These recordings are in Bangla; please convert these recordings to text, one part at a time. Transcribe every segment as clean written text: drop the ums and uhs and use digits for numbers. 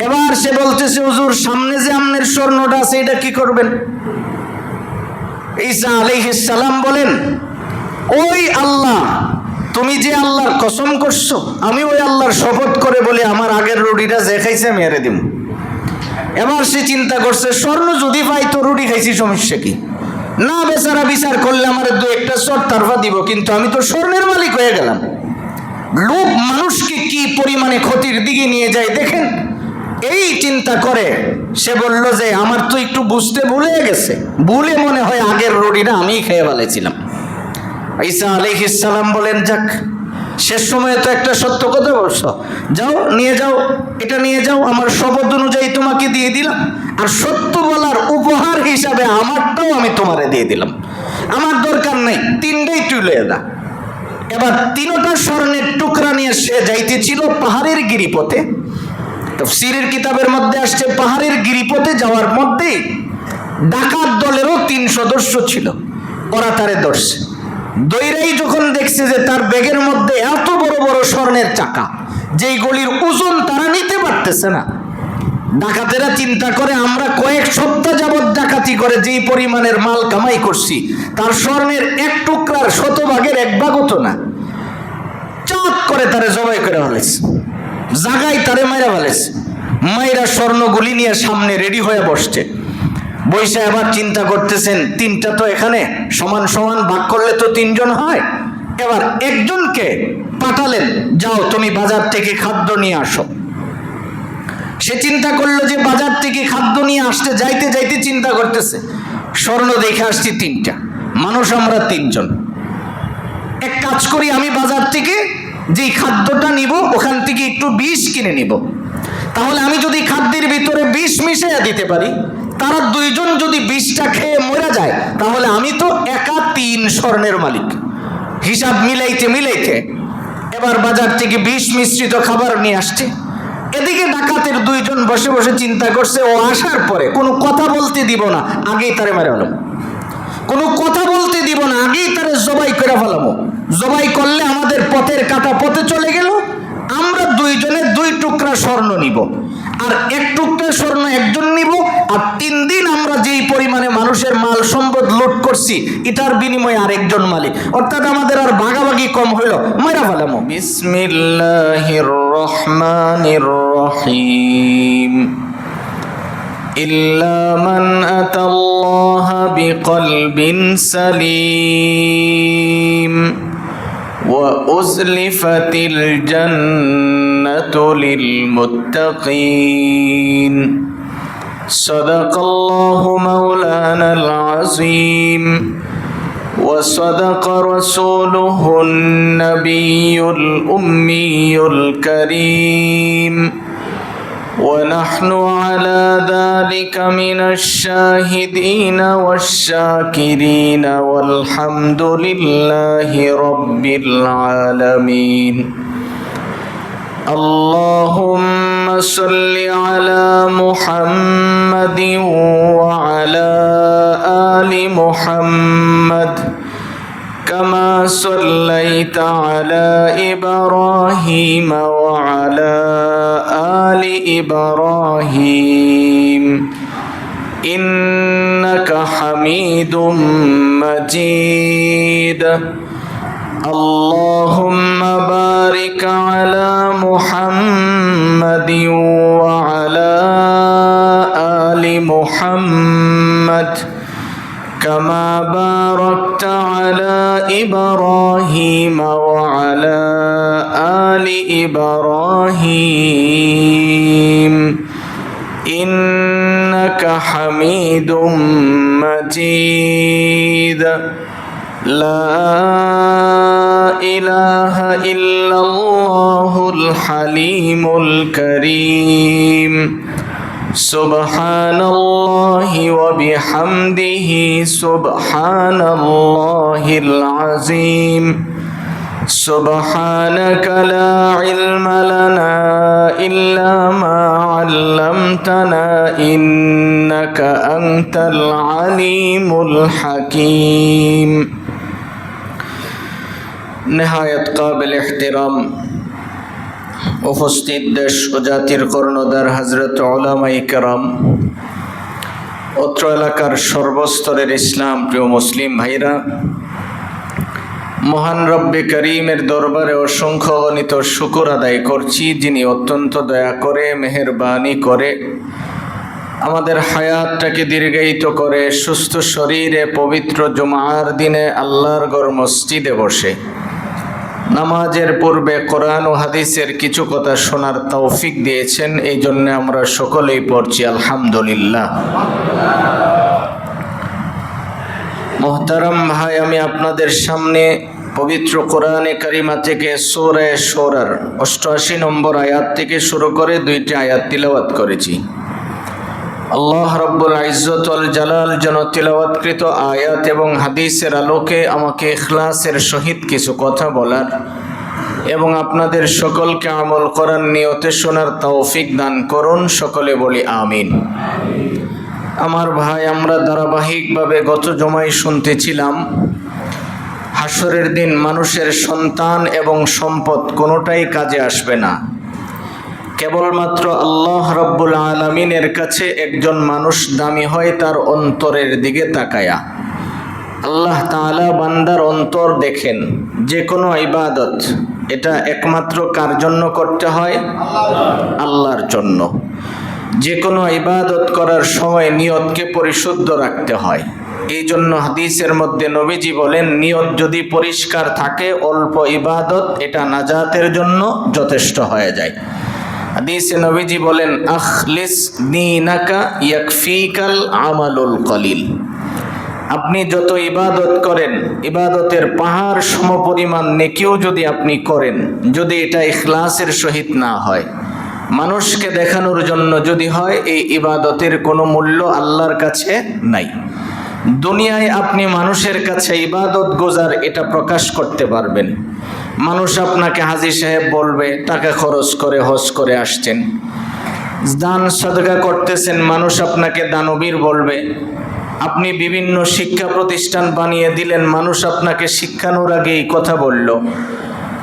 এবার সে বলতেছে, হুজুর সামনে যে আমনের স্বর্ণটা আছে এটা কি করবেন? ঈসা আলাইহিস সালাম বলেন, ওই আল্লাহ, তুমি যে আল্লাহর কসম করছো, আমি ওই আল্লাহর শপথ করে বলে আমার আগের রুটিটা যে খাইছে আমি এরে দিব। এবার সে চিন্তা করছে, স্বর্ণ যদি পাই তো রুটি খাইছি, সমস্যা কি? না বেচারা বিচার করলে আমার দু একটা চট তারফা দিব, কিন্তু আমি তো স্বর্ণের মালিক হয়ে গেলাম। লোভ মানুষকে কি পরিমাণে ক্ষতির দিকে নিয়ে যায় দেখেন। এই চিন্তা করে সে বলল যে আমার তো একটু বুঝতে ভুলে গেছে, ভুলে মনে হয় আগের রুটিটা আমিই খেয়ে ফেলেছিলাম। ঈসা আলাইহিস সালাম বলেন, যাক, শেষ সময়ে তো একটা সত্য কথা বলছো, যাও নিয়ে যাও, এটা নিয়ে যাও, আমার শপথ অনুযায়ী তোমাকে দিয়ে দিলাম, আর সত্য বলার উপহার হিসাবে আমারটাও আমি তোমারে দিয়ে দিলাম, আমার দরকার নাই, তিনটাই তুলে দা। এবার তিনটা স্বর্ণের টুকরা নিয়ে সে যাইতেছিল পাহাড়ের গিরিপথে। তাফসীরের কিতাবের মধ্যে আসছে, পাহাড়ের গিরিপথে যাওয়ার মধ্যে ডাকাত দলেরও 3 সদস্য ছিল, ওরা তারে ধরছে। দৈরাই যখন দেখছে যে তার ব্যাগের মধ্যে এত বড় বড় স্বর্ণের চাকা, যেই গলির ওজন তারা নিতে পারতেছে না, ডাকাতেরা চিন্তা করে আমরা কয়েক সপ্তাহ যাবৎ ডাকাতি করে যেই পরিমাণের মাল কামাই করছি, তার স্বর্ণের এক টুকরার 100 ভাগের 1 ভাগও তো না। চাপ করে তারে জবাই করে ফেলেছে, জাগায় তারে মাইরা ফেলেছে। মাইরা স্বর্ণগুলি নিয়ে সামনে রেডি হয়ে বসছে। বৈশা আবার চিন্তা করতেছেন, 3টা তো এখানে সমান সমান ভাগ করলে তো 3 জন হয়। এবার একজনকে পাঠালেন, যাও তুমি বাজার থেকে খাদ্য নিয়ে আসো। সে চিন্তা করলো যে বাজার থেকে খাদ্য নিয়ে আসতে যাইতে যাইতে চিন্তা করতেছে, স্বর্ণ দেখে আসছি 3টা, মানুষ আমরা 3 জন, এক কাজ করি, আমি বাজার থেকে যেই খাদ্যটা নিব ওখান থেকে একটু বিষ কিনে নিব, তাহলে আমি যদি খাদ্যের ভিতরে বিষ মিশিয়ে দিতে পারি, তারা 2 জন যদি বিষটা খেয়ে মরে যায়, তাহলে আমি তো একা 3 স্বর্ণের মালিক। হিসাব মিলাইতে মিলাইতে এবার বাজার থেকে বিষ মিশ্রিত খাবার নিয়ে আসছে। এদিকে ডাকাতের 2 জন বসে বসে চিন্তা করছে, ও আসার পরে কোনো কথা বলতে দিব না, আগেই তারে মেরে ফেলাম, কোনো কথা বলতে দিব না, আগেই তারে জবাই করে ফেলাবো। জবাই করলে আমাদের পথের কাটা পথে চলে গেল, আমরা 2 জনে 2 টুকরা স্বর্ণ নিব, আর 1 টুকরা স্বর্ণ একজন নিব, আর 3 দিন আমরা যেই পরিমাণে মানুষের মাল সম্পদ লুট করছি এটার বিনিময়ে আরেকজন মালিক, অর্থাৎ আমাদের আর ভাগাভাগি কম হইল, মাইরা ফেলামো। বিসমিল্লাহির রহমানির রহিম। إلا من أتى الله بقلب سليم وأزلفت الجنة للمتقين صدق الله مولانا العظيم وصدق رسوله النبي الأمي الكريم ونحن على ذلك من الشاهدين والشاكرين والحمد لله رب العالمين. اللهم صل على محمد وعلى آل محمد كما صليت على إبراهيم وعلى آل إبراهيم إنك حميد مجيد. اللهم بارك على محمد وعلى آل محمد كما باركت على إبراهيم وعلى آل إبراهيم إنك حميد مجيد. لا إله إلا الله الحليم الكريم. سبحان الله وبحمده سبحان الله العظيم. سبحانك لا علم لنا إلا ما علمتنا إنك أنت العليم الحكيم. نهاية قابل احترام উপস্থিত দেশ ও জাতির কর্ণধার হযরত উলামায়ে কেরাম, অত্র এলাকার সর্বস্তরের ইসলাম প্রিয় মুসলিম ভাইরা, মহান রব্বে করিমের দরবারে অসংখ্য অগণিত শুকর আদায় করছি, যিনি অত্যন্ত দয়া করে মেহেরবানি করে আমাদের হায়াতটাকে দীর্ঘায়িত করে সুস্থ শরীরে পবিত্র জুমার দিনে আল্লাহর ঘর মসজিদে বসে নামাজের পূর্বে কোরআন ও হাদিসের কিছু কথা শোনার তৌফিক দিয়েছেন। এই জন্য আমরা সকলেই পড়ছি আলহামদুলিল্লাহ। মোহতারাম ভাই, আমি আপনাদের সামনে পবিত্র কোরআনে কারিমা থেকে সূরা শুরার ৮৮ নম্বর আয়াত থেকে শুরু করে ২টি আয়াত তিলাওয়াত করেছি। আল্লাহ রাব্বুল ইজ্জত ওয়াল জালাল যেন তিলাওয়াতকৃত আয়াত এবং হাদিসের আলোকে আমাকে ইখলাসের সহিত কিছু কথা বলার এবং আপনাদের সকলকে আমল করার নিয়তে শোনার তৌফিক দান করুন। সকলে বলি আমিন। আমার ভাই, আমরা ধারাবাহিকভাবে গত জুমায় শুনতেছিলাম হাসরের দিন মানুষের সন্তান এবং সম্পদ কোনোটাই কাজে আসবে না। কেবলমাত্র আল্লাহ রাব্বুল আলামিনের কাছে একজন মানুষ দামি হয় তার অন্তরের দিকে তাকায়া। আল্লাহ তাআলা বান্দার অন্তর দেখেন। যে কোনো ইবাদত এটা একমাত্র কার জন্য করতে হয়? আল্লাহর জন্য। যে কোনো ইবাদত করার সময় নিয়তকে পরিশুদ্ধ রাখতে হয়। এই জন্য হাদিসের মধ্যে নবীজি বলেন, নিয়ত যদি পরিষ্কার থাকে অল্প ইবাদত এটা নাজাতের জন্য যথেষ্ট হয়ে যায়। হাদিসে নবীজি বলেন, আখলিস দীনাকা ইয়াকফিকাল আমালুল কলিল। আপনি যত ইবাদত করেন, ইবাদতের পাহাড় সমপরিমাণ নেকিও যদি আপনি করেন, যদি এটা ইখলাসের সহিত না হয়, মানুষকে দেখানোর জন্য যদি হয়, এই ইবাদতের কোনো মূল্য আল্লাহর কাছে নাই। দুনিয়ায় আপনি মানুষের কাছে ইবাদত গোজার এটা প্রকাশ করতে পারবেন। মানুষ আপনাকে হাজী সাহেব বলবে, টাকা খরচ করে হজ করে আসছেন। দান সাদকা করতেছেন, মানুষ আপনাকে দানবীর বলবে। আপনি বিভিন্ন শিক্ষা প্রতিষ্ঠান বানিয়ে দিলেন, মানুষ আপনাকে শিক্ষানোর আগে এই কথা বলল।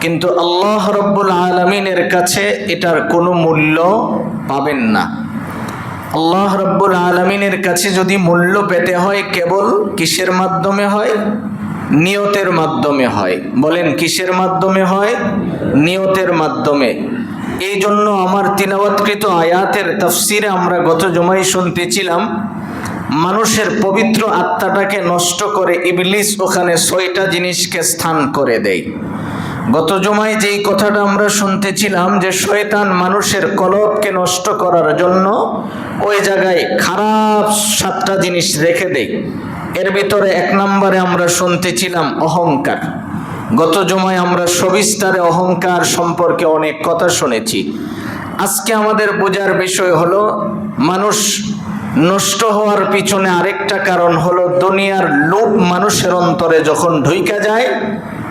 কিন্তু আল্লাহ রাব্বুল আলামিনের কাছে এটার কোনো মূল্য পাবেন না। আল্লাহ রাব্বুল আলামিনের কাছে যদি মূল্য পেতে হয়, কেবল কিসের মাধ্যমে হয়? নিয়তের মাধ্যমে হয়। বলেন, কিসের মাধ্যমে হয়? নিয়তের মাধ্যমে। এই জন্য আমার তিলাওয়াতকৃত আয়াতের তাফসিরে আমরা গত জুমায় শুনতেছিলাম, মানুষের পবিত্র আত্মাটাকে নষ্ট করে ইবলিস ওখানে ৬টা জিনিসকে স্থান করে দেয়। গত জুমায় যেই কথাটা আমরা শুনতেছিলাম যে শয়তান মানুষের কলবকে নষ্ট করার জন্য ওই জায়গায় খারাপ 7টা জিনিস রেখে দেয়। এর ভিতরে 1 নম্বরে আমরা শুনতেছিলাম অহংকার। গত জুমায় আমরা সবিস্তারে অহংকার সম্পর্কে অনেক কথা শুনেছি। আজকে আমাদের বোঝার বিষয় হলো, মানুষ নষ্ট হওয়ার পিছনে আরেকটা কারণ হলো দুনিয়ার লোভ। মানুষের অন্তরে যখন ঢুইকা যায়,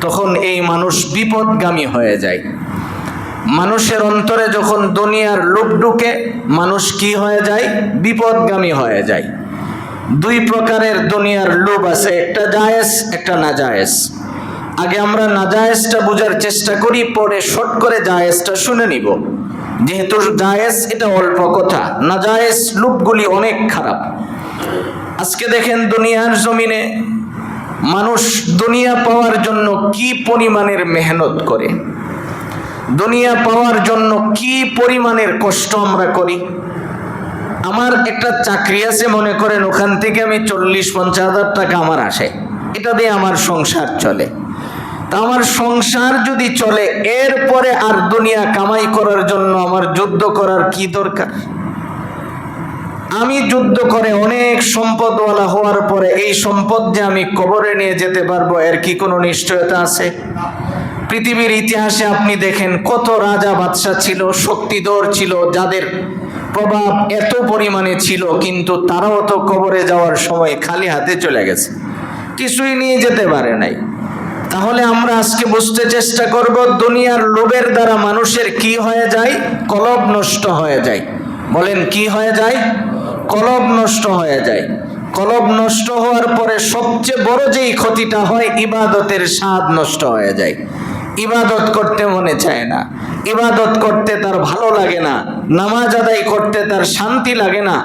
তখন এই মানুষ বিপদগামী হয়ে যায়। মানুষের অন্তরে যখন দুনিয়ার লোভ ঢুকে, মানুষ কি হয়ে যায়? বিপদগামী হয়ে যায়। 2 প্রকারের দুনিয়ার লোভ আছে, একটা জায়েজ, একটা নাজায়েজ। আগে আমরা নাজায়েজটা বোঝার চেষ্টা করি, পরে শর্ট করে জায়েজটা শুনে নিব। যেহেতু জায়েজ এটা অল্প কথা, নাজায়েজ লোভগুলি অনেক খারাপ। আজকে দেখেন দুনিয়ার জমিনে মানুষ দুনিয়া পাওয়ার জন্য কি পরিমাণের মেহনত করে, দুনিয়া পাওয়ার জন্য কি পরিমাণের কষ্ট আমরা করি। আমার একটা চাকরি আছে, মনে করেন ওখান থেকে আমি 40-50 হাজার টাকা আমার আসে, এটা দিয়ে আমার সংসার চলে। তা আমার সংসার যদি চলে, এরপরে আর দুনিয়া কামাই করার জন্য আমার যুদ্ধ করার কি দরকার? আমি যুদ্ধ করে অনেক সম্পদওয়ালা হওয়ার পরে এই সম্পদ যে আমি কবরে নিয়ে যেতে পারবো, এর কি কোনো নিশ্চয়তা আছে? পৃথিবীর ইতিহাসে আপনি দেখেন কত রাজা বাদশা ছিল, শক্তিধর ছিল, যাদের প্রভাব এত পরিমাণে ছিল, কিন্তু তারাও তো কবরে যাওয়ার সময় খালি হাতে চলে গেছে, কিছুই নিয়ে যেতে পারে নাই। তাহলে আমরা আজকে বুঝতে চেষ্টা করব, দুনিয়ার লোভের দ্বারা মানুষের কি হয়ে যায়? কলব নষ্ট হয়ে যায়। বলেন, কি হয়ে যায়? কলব নষ্ট হয়ে যায়। কলব নষ্ট হওয়ার পরে সবচেয়ে বড় যেই ক্ষতিটা হয়, ইবাদতের স্বাদ নষ্ট হয়ে যায়। ইবাদত করতে মনে চায় না, ইবাদত করতে তার ভালো লাগে না, নামাজ আদায় করতে তার শান্তি লাগে না,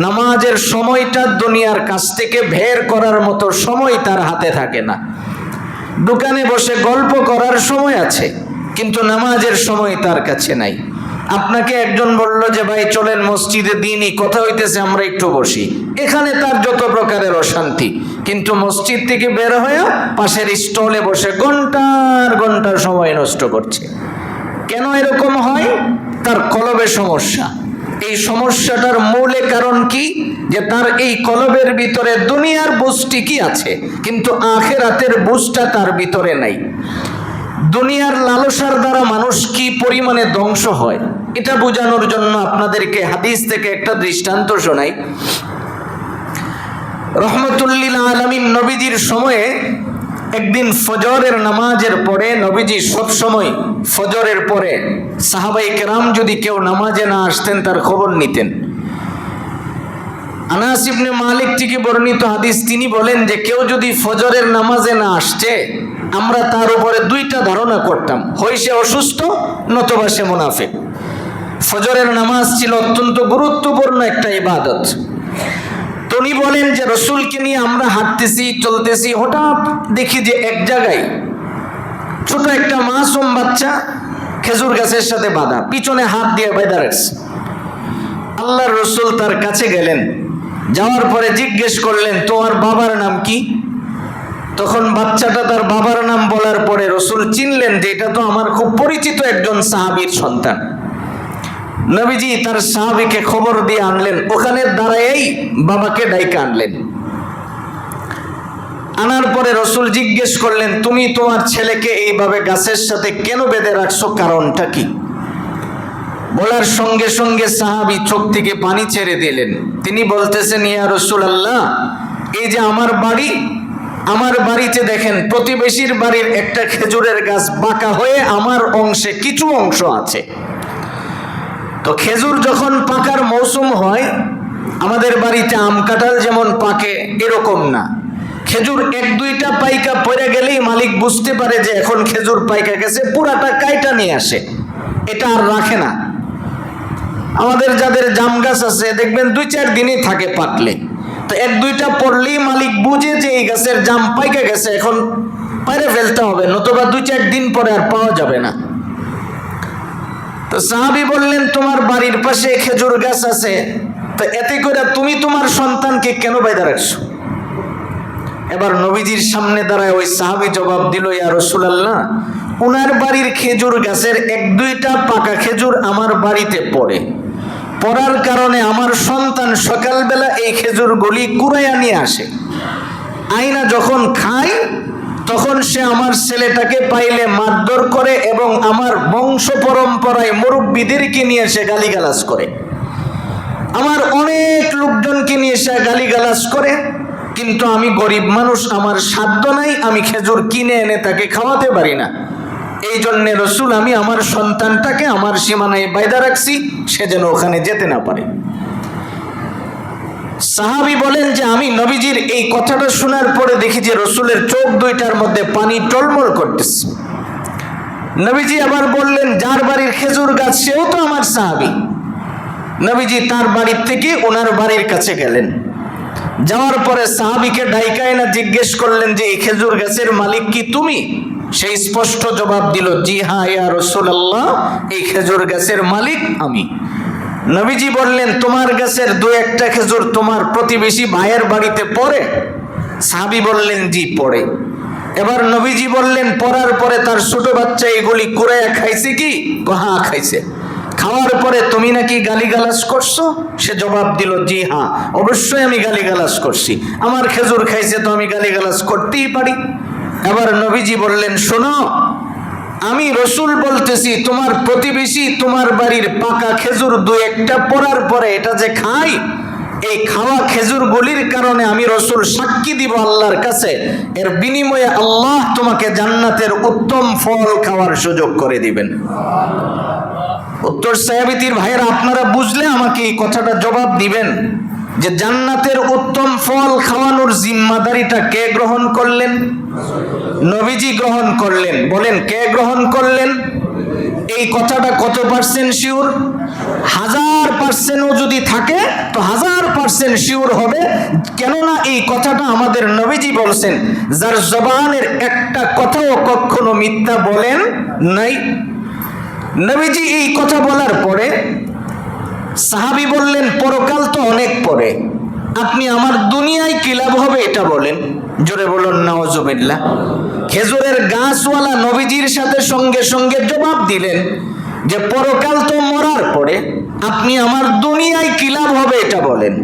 নামাজের সময়টা দুনিয়ার কাছ থেকে বের করার মতো সময় তার হাতে থাকে না। দোকানে বসে গল্প করার সময় আছে, কিন্তু নামাজের সময় তার কাছে নাই। আপনাকে একজন বলল যে ভাই চলেন মসজিদে দিনই কথা হইতেছে, আমরা একটু বসি, এখানে তার যত প্রকারের অশান্তি, কিন্তু মসজিদ থেকে বের হয়ে পাশের স্টলে বসে ঘন্টার ঘন্টার সময় নষ্ট করছে। কেন এরকম হয়? তার কলবে সমস্যা। এই সমস্যাটার মূলে কারণ কি? যে তার এই কলবের ভিতরে দুনিয়ার বুঝ ঠিকই আছে, কিন্তু আখিরাতের বুঝটা তার ভিতরে নাই। দুনিয়ার লালসার দ্বারা মানুষ কি পরিমাণে ধ্বংস হয় এটা বোঝানোর জন্য আপনাদেরকে হাদিস থেকে একটা দৃষ্টান্ত শোনাই। রহমতুল্লিল আলামিন নবীজির সময়ে একদিন ফজরের নামাজের পরে, নবীজি সব সময় ফজরের পরে সাহাবায়ে কেরাম যদি কেউ নামাজে না আসতেন তার খবর নিতেন। আনাস ইবনে মালিক থেকে বর্ণিত হাদিস, তিনি বলেন যে কেউ যদি ফজরের নামাজে না আসছে, আমরা তার উপরে দুইটা ধারণা করতাম, হয় সে অসুস্থ নতুবা সে মুনাফিক। ফজরের নামাজ ছিল অত্যন্ত গুরুত্বপূর্ণ একটা ইবাদত। উনি বলেন যে রসুলকে নিয়ে আমরা হাঁটতেছি চলতেছি, হঠাৎ দেখি যে এক জায়গায় ছোট একটা মাসুম বাচ্চা খেজুর গাছের সাথে বাঁধা, পিছনে হাত দিয়ে বাঁধা রাখছে। আল্লাহর রসুল তার কাছে গেলেন, যাওয়ার পরে জিজ্ঞেস করলেন তোমার বাবার নাম কি? তখন বাচ্চাটা তার বাবার নাম বলার পরে রসুল চিনলেন যে এটা তো আমার খুব পরিচিত একজন সাহাবীর সন্তান। নবীজি তার সাহাবীকে খবর দিয়ে আনলেন, ওখানে দাঁড়ায়েই বাবাকে ডাইকা আনলেন। আনার পরে রসুল জিজ্ঞেস করলেন তুমি তোমার ছেলেকে এইভাবে গাছের সাথে কেন বেঁধে রাখছো, কারণটা কি? বলার সঙ্গে সঙ্গে সাহাবী চোখ থেকে পানি ছেড়ে দিলেন। তিনি বলতেছেন ইয়া রাসূলুল্লাহ, এই যে আমার বাড়ি, আমার বাড়িতে দেখেন প্রতিবেশীর বাড়ির একটা খেজুরের গাছ বাঁকা হয়ে আমার অংশে কিছু অংশ আছে। তো খেজুর যখন পাকার মৌসুম হয়, আমাদের বাড়িতে আম কাঁঠাল যেমন পাকে এরকম না, খেজুর এক দুইটা পাইকা পড়ে গেলেই মালিক বুঝতে পারে যে এখন খেজুর পাইকা গেছে, পুরাটা কাইটা নিয়ে আসে, এটা আর রাখে না। আমাদের যাদের জাম গাছ আছে দেখবেন 2-4 দিনই থাকে পাকলে, তো এক দুইটা পড়লেই মালিক বুঝে যে এই গাছের জাম পাইকা গেছে, এখন পাইরে ফেলতে হবে, নতুবা 2-4 দিন পরে আর পাওয়া যাবে না। তো সাহাবী বললেন তোমার বাড়ির পাশে খেজুর গাছ আছে, তো এতে করে তুমি তোমার সন্তানকে কেন বাইধা রাখছো? এবার নবীজির সামনে দাঁড়ায় ওই সাহাবী জবাব দিল ইয়া রাসূলুল্লাহ, উনার বাড়ির খেজুর গাছের 1-2টা পাকা খেজুর আমার বাড়িতে পড়ে, পড়ার কারণে আমার সন্তান সকালবেলা এই খেজুরগুলি কুড়াইয়া নিয়ে আসে, আইনা যখন খায় তখন সে আমার ছেলেটাকে পাইলে মারধর করে এবং আমার বংশ পরম্পরায় মুরব্বীদেরকে নিয়ে সে গালিগালাজ করে, আমার অনেক লোকজনকে নিয়ে সে গালিগালাজ করে, কিন্তু আমি গরিব মানুষ, আমার সাধ্য নাই, আমি খেজুর কিনে এনে তাকে খাওয়াতে পারি না। এই জন্যে রসুল আমি আমার সন্তানটাকে আমার সীমানায় বাইধা রাখছি, সে যেন ওখানে যেতে না পারে। সাহাবী বলেন যে আমি নবীজির এই কথাটা শোনার পরে দেখি যে রসুলের চোখ দুইটার মধ্যে পানি টলমল করতেছে। নবীজি আবার বললেন যার বাড়ির খেজুর গাছ সেও তো আমার সাহাবী। নবীজি তার বাড়ির থেকে ওনার বাড়ির কাছে গেলেন, যাওয়ার পরে সাহাবীকে ডাইকায় না জিজ্ঞেস করলেন যে এই খেজুর গাছের মালিক কি তুমি? সেই স্পষ্ট জবাব দিল জি হ্যাঁ ইয়া রাসূলুল্লাহ, এই খেজুর গাছের মালিক আমি। নবীজি বললেন তোমার গাছের 2-1টা খেজুর তোমার প্রতিবেশী ভাইয়ের বাড়িতে পড়ে? সাহাবী বললেন জি পড়ে। এবার নবীজি বললেন পড়ার পরে তার ছোট বাচ্চা এগুলি কুড়াইয়া খাইছে কি? হ্যাঁ খাইছে। খাওয়ার পরে তুমি নাকি গালিগালাজ করছো? সে জবাব দিল জি হ্যাঁ অবশ্যই আমি গালিগালাজ করছি, আমার খেজুর খাইছে তো আমি গালিগালাজ করতেই পারি। এবার নবীজি বললেন শোনো, আমি রসুল বলতেছি তোমার প্রতিবেশী তোমার বাড়ির পাকা খেজুর 2-1টা পড়ার পরে এটা যে খাই, এই খাওয়া খেজুরগুলির কারণে আমি রসুল সাক্ষী দিব আল্লাহর কাছে, এর বিনিময়ে আল্লাহ তোমাকে জান্নাতের উত্তম ফল খাওয়ার সুযোগ করে দিবেন। উত্তর সাহাবীদের ভাইয়েরা আপনারা বুঝলে আমাকে এই কথাটা জবাব দিবেন। যে জান্নাতের উত্তম ফল খাওয়ানোর জিম্মাদারিটা কে গ্রহণ করলেন? নবীজি গ্রহণ করলেন। বলেন কে গ্রহণ করলেন? এই কথাটা কত পার্সেন্ট শিওর? 1000%ও যদি থাকে তো 1000% শিওর হবে। কেননা এই কথাটা আমাদের নবীজি বলছেন, যার জবানের একটা কথাও কখনো মিথ্যা বলেন নাই। নবীজি এই কথা বলার পরে সাহাবী বললেন, পরকাল তো অনেক পরে, আপনি আমার দুনিয়ায় কি লাভ হবে এটা বলেন। জোরে বলুন নাউজুবিল্লাহ। খেজুরের গাছওয়ালা নবীজির সাথে সঙ্গে সঙ্গে জবাব দিলেন যে পরকাল তো মরার পরে, আপনি আমার দুনিয়ায় কি লাভ হবে এটা বলেন।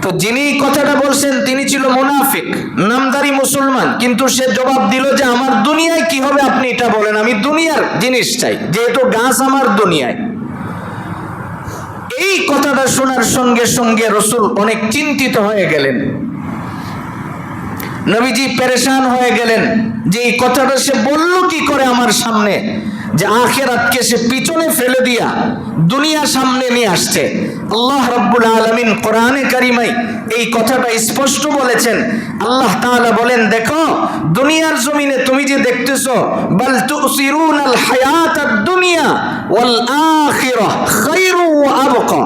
তো যিনি কথাটা বলছেন তিনি ছিল মুনাফিক, নামদারি মুসলমান, কিন্তু সে জবাব দিল যে আমার দুনিয়ায় কি হবে আপনি এটা বলেন, আমি দুনিয়ার জিনিস চাই, যেহেতু গাছ আমার দুনিয়ায়। এই কথাটা শোনার সঙ্গে সঙ্গে রাসূল অনেক চিন্তিত হয়ে গেলেন। নবীজি পেরেশান হয়ে গেলেন যে এই কথাটা সে বলল কি করে আমার সামনে, যে আখিরাতকে সে পিছনে ফেলে দিয়া দুনিয়া সামনে নিয়ে আসছে। আল্লাহ রাব্বুল আলামিন কোরআনে কারিমায় এই কথাটা স্পষ্ট বলেছেন। আল্লাহ তাআলা বলেন, দেখো দুনিয়ার জমিনে তুমি যে দেখতেছো, বাল তুসিরুনাল হায়াতাদ দুনিয়া ওয়াল আখিরাহ খায়রু ওয়া আবকা।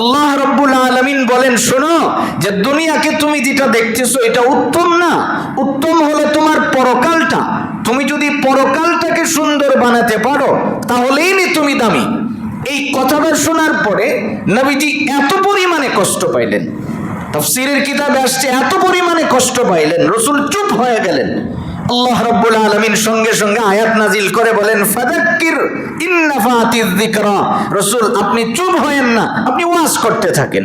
আল্লাহ রাব্বুল আলামিন বলেন, শোনো যে দুনিয়াকে তুমি যেটা দেখতেছো এটা উত্তম না, উত্তম হলো তোমার পরকালটা। তুমি যদি পরকালটাকে সুন্দর বানাতে পারো তাহলেই নি তুমি দামি। এই কথাটা শোনার পরে নবীজি এত পরিমাণে কষ্ট পাইলেন, তাফসীরের কিতাবে আসছে এত পরিমাণে কষ্ট পাইলেন, রাসূল চুপ হয়ে গেলেন। আল্লাহ রাব্বুল আলামিন সঙ্গে সঙ্গে আয়াত নাজিল করে বলেন, ফাযাক্কির ইন্নাফাতিয যিকরা। রাসূল আপনি চুপ হয়েন না, আপনি ওয়াজ করতে থাকেন।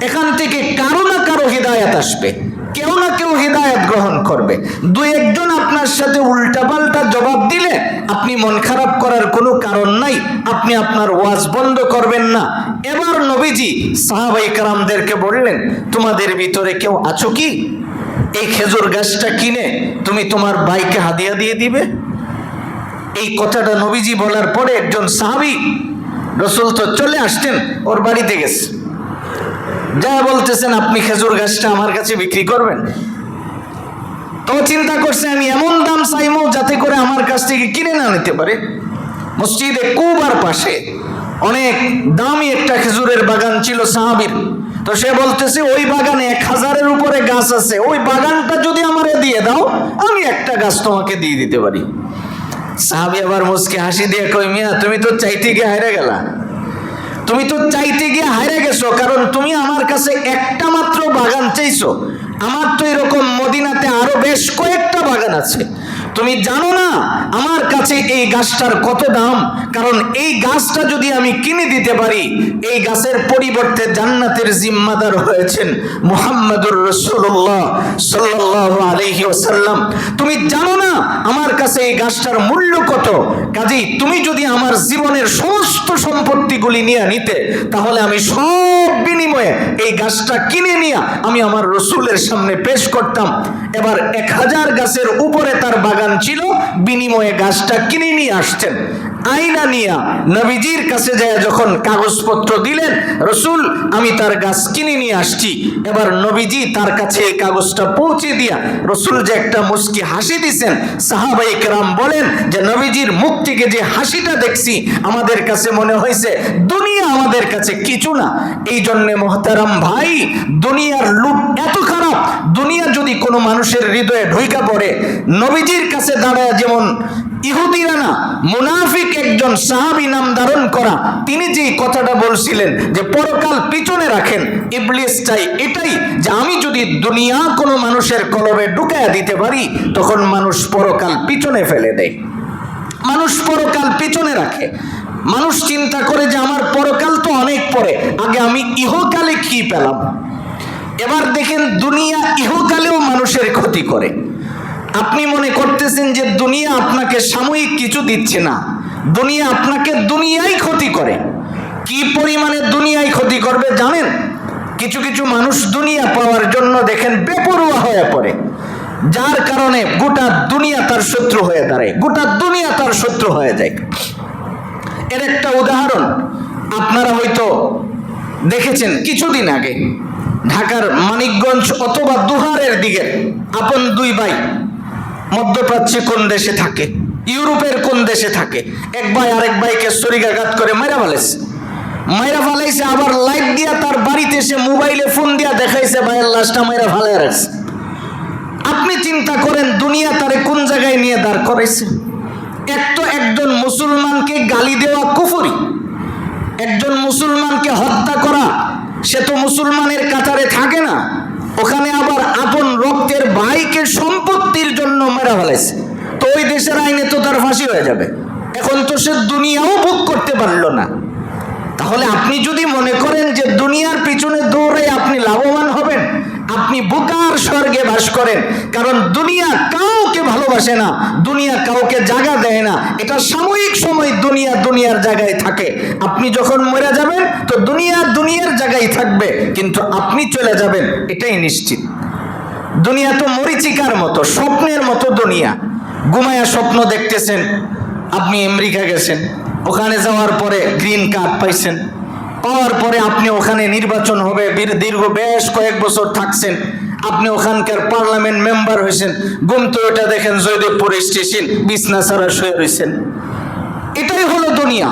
এখান থেকে কারো না কারো হিদায়াত আসবে, কেউ না কেউ হিদায়াত গ্রহণ করবে। দুই একজন আপনার সাথে উল্টাপাল্টা জবাব দিলে আপনি মন খারাপ করার কোনো কারণ নাই, আপনি আপনার ওয়াজ বন্ধ করবেন না। এবার নবীজি সাহাবায়ে কেরামদেরকে বললেন, তোমাদের ভিতরে কেউ আছো কি এই খেজুর গাছটা কিনে তুমি তোমার ভাইকে হাদিয়া দিয়ে দিবে? এই কথাটা নবীজি বলার পরে একজন সাহাবী, রাসূল তো চলে আসতেন, ওর বাড়িতে গেছে, যা বলতেছেন আপনি খেজুর গাছটা আমার কাছে বিক্রি করবেন। তো চিন্তা করছে আমি এমন দাম চাইবো যাতে করে আমার কাছ থেকে কিনে না নিতে পারে। মসজিদে কুবার পাশে অনেক দামি একটা খেজুরের বাগান ছিল সাহাবীর। তো সে বলতেছে ওই বাগানে 1000-এর উপরে গাছ আছে, ওই বাগানটা যদি আমারে দিয়ে দাও আমি একটা গাছ তোমাকে দিয়ে দিতে পারি। সাহাবী আবার মুস্কি হাসি দিয়ে কই, মিয়া তুমি তো চাইতে গিয়ে হারে গেলা, তুমি তো চাইতে গিয়ে হারে গেছো, কারণ তুমি আমার কাছে একটা মাত্র বাগান চাইছো। আমার তো এরকম মদিনাতে আরো বেশ কয়েকটা বাগান আছে। তুমি জানো না আমার কাছে এই গাছটার কত দাম, কারণ এই গাছটা যদি আমি কিনে দিতে পারি, এই গাছের পরিবর্তে জান্নাতের জিম্মাদার হয়েছেন মুহাম্মদুর রাসূলুল্লাহ সাল্লাল্লাহু আলাইহি ওয়াসাল্লাম। তুমি জানো না আমার কাছে এই গাছটার মূল্য কত। কাজেই তুমি যদি আমার জীবনের সমস্ত সম্পত্তিগুলি নিয়ে নিতে, তাহলে আমি সব বিনিময়ে এই গাছটা কিনে নিয়ে আমি আমার রাসূলের সামনে পেশ করতাম। এবার 1000 গাছের উপরে তার বাগান ছিল, বিনিময়ে গাছটা কিনে নিয়ে আসছেন। আইনা নিয়া নবীজির কাছে যায় যখন কাগজপত্র দিলেন, রাসূল আমি তার গাছ কিনে নিয়ে আসছি। এবার নবীজি তার কাছে এই কাগজটা পৌঁছে দিয়া রাসূল যে একটা মুস্কি হাসি দিছেন, সাহাবায়ে কেরাম বলেন যে নবীজির মুখ থেকে যে হাসিটা দেখছি আমাদের কাছে মনে হয়েছে দুনিয়া আমাদের কাছে কিছু না। এই জন্য মুহতারাম ভাই, দুনিয়ার লোভ এত খারাপ, দুনিয়া যদি কোনো মানুষের হৃদয়ে ঢুইকা পড়ে, নবীজির কাছে দাঁড়ায় যেমন ইহুদিরা না, মুনাফিক একজন সাহাবী নাম ধারণ করা, তিনি যে কথাটা বলছিলেন যে পরকাল পিছনে রাখেন, ইবলিস চাই এটাই যে আমি যদি দুনিয়া কোনো মানুষের কলবে ঢুকায়া দিতে পারি, তখন মানুষ পরকাল পিছনে ফেলে দেয়, মানুষ পরকাল পিছনে রাখে। মানুষ চিন্তা করে যে আমার পরকাল তো অনেক পরে, আগে আমি ইহকালে কি পেলাম। এবার দেখেন দুনিয়া ইহকালেও মানুষের ক্ষতি করে। আপনি মনে করতেছেন যে দুনিয়া আপনাকে সাময়িক কিছু দিচ্ছে না, দুনিয়া আপনাকে দুনিয়ায় ক্ষতি করে। কি পরিমাণে দুনিয়ায় ক্ষতি করবে জানেন? কিছু কিছু মানুষ দুনিয়া পাওয়ার জন্য দেখেন বেপরোয়া হয়ে পড়ে, যার কারণে গোটা দুনিয়া তার শত্রু হয়ে দাঁড়ায়, গোটা দুনিয়া তার শত্রু হয়ে যায়। এর একটা উদাহরণ আপনারা হয়তো দেখেছেন কিছুদিন আগে ঢাকার মানিকগঞ্জ অথবা দুহারের দিকের আপন দুই ভাই, মধ্যপ্রাচ্যে কোন দেশে থাকে, ইউরোপের কোন দেশে থাকে, এক ভাই আরেক ভাইকে ছুরিকাঘাত করে মাইরা ফেলাইছে, আবার লাইট দিয়া তার বাড়িতে এসে মোবাইলে ফোন দিয়া দেখাইছে ভাইয়ের লাশটা মাইরা ফেলাইয়া রাখছে। আপনি চিন্তা করেন দুনিয়া তারে কোন জায়গায় নিয়ে দাঁড় করাইছে। একজন মুসলমানকে গালি দেওয়া কুফরি, একজন মুসলমানকে হত্যা করা, সে তো মুসলমানের কাতারে থাকে না, ওখানে আবার আপন রক্তের ভাইকে সম্পত্তির জন্য মেরা ফেলাইছে। তো ওই দেশের আইনে তো তার ফাঁসি হয়ে যাবে। এখন তো সে দুনিয়াও ভোগ করতে পারলো না। তাহলে আপনি যদি মনে করেন যে দুনিয়ার পিছনে দৌড়ে আপনি লাভবান হবেন, আপনি বোকার স্বর্গে বাস করেন। কারণ দুনিয়া কাউকে ভালোবাসে না, দুনিয়া কাউকে জায়গা দেয় না। এটা সাময়িক সময় দুনিয়ার জায়গায় থাকে। আপনি যখন মরে যাবেন তো দুনিয়ার জায়গায় থাকবে, কিন্তু আপনি চলে যাবেন এটাই নিশ্চিত। দুনিয়া তো মরিচিকার মতো, স্বপ্নের মতো দুনিয়া। ঘুমায়া স্বপ্ন দেখতেছেন আপনি আমেরিকা গেছেন, ওখানে যাওয়ার পরে গ্রিন কার্ড পাইছেন, পাওয়ার পরে আপনি ওখানে নির্বাচন হবে, দীর্ঘ বেশ কয়েক বছর থাকছেন, আপনি ওখানকার পার্লামেন্ট মেম্বার হয়েছেন, ঘুমতে ওটা দেখেন জয়দেবপুর স্টেশন, বিছনা ছাড়া শুয়ে রয়েছেন। এটাই হলো দুনিয়া।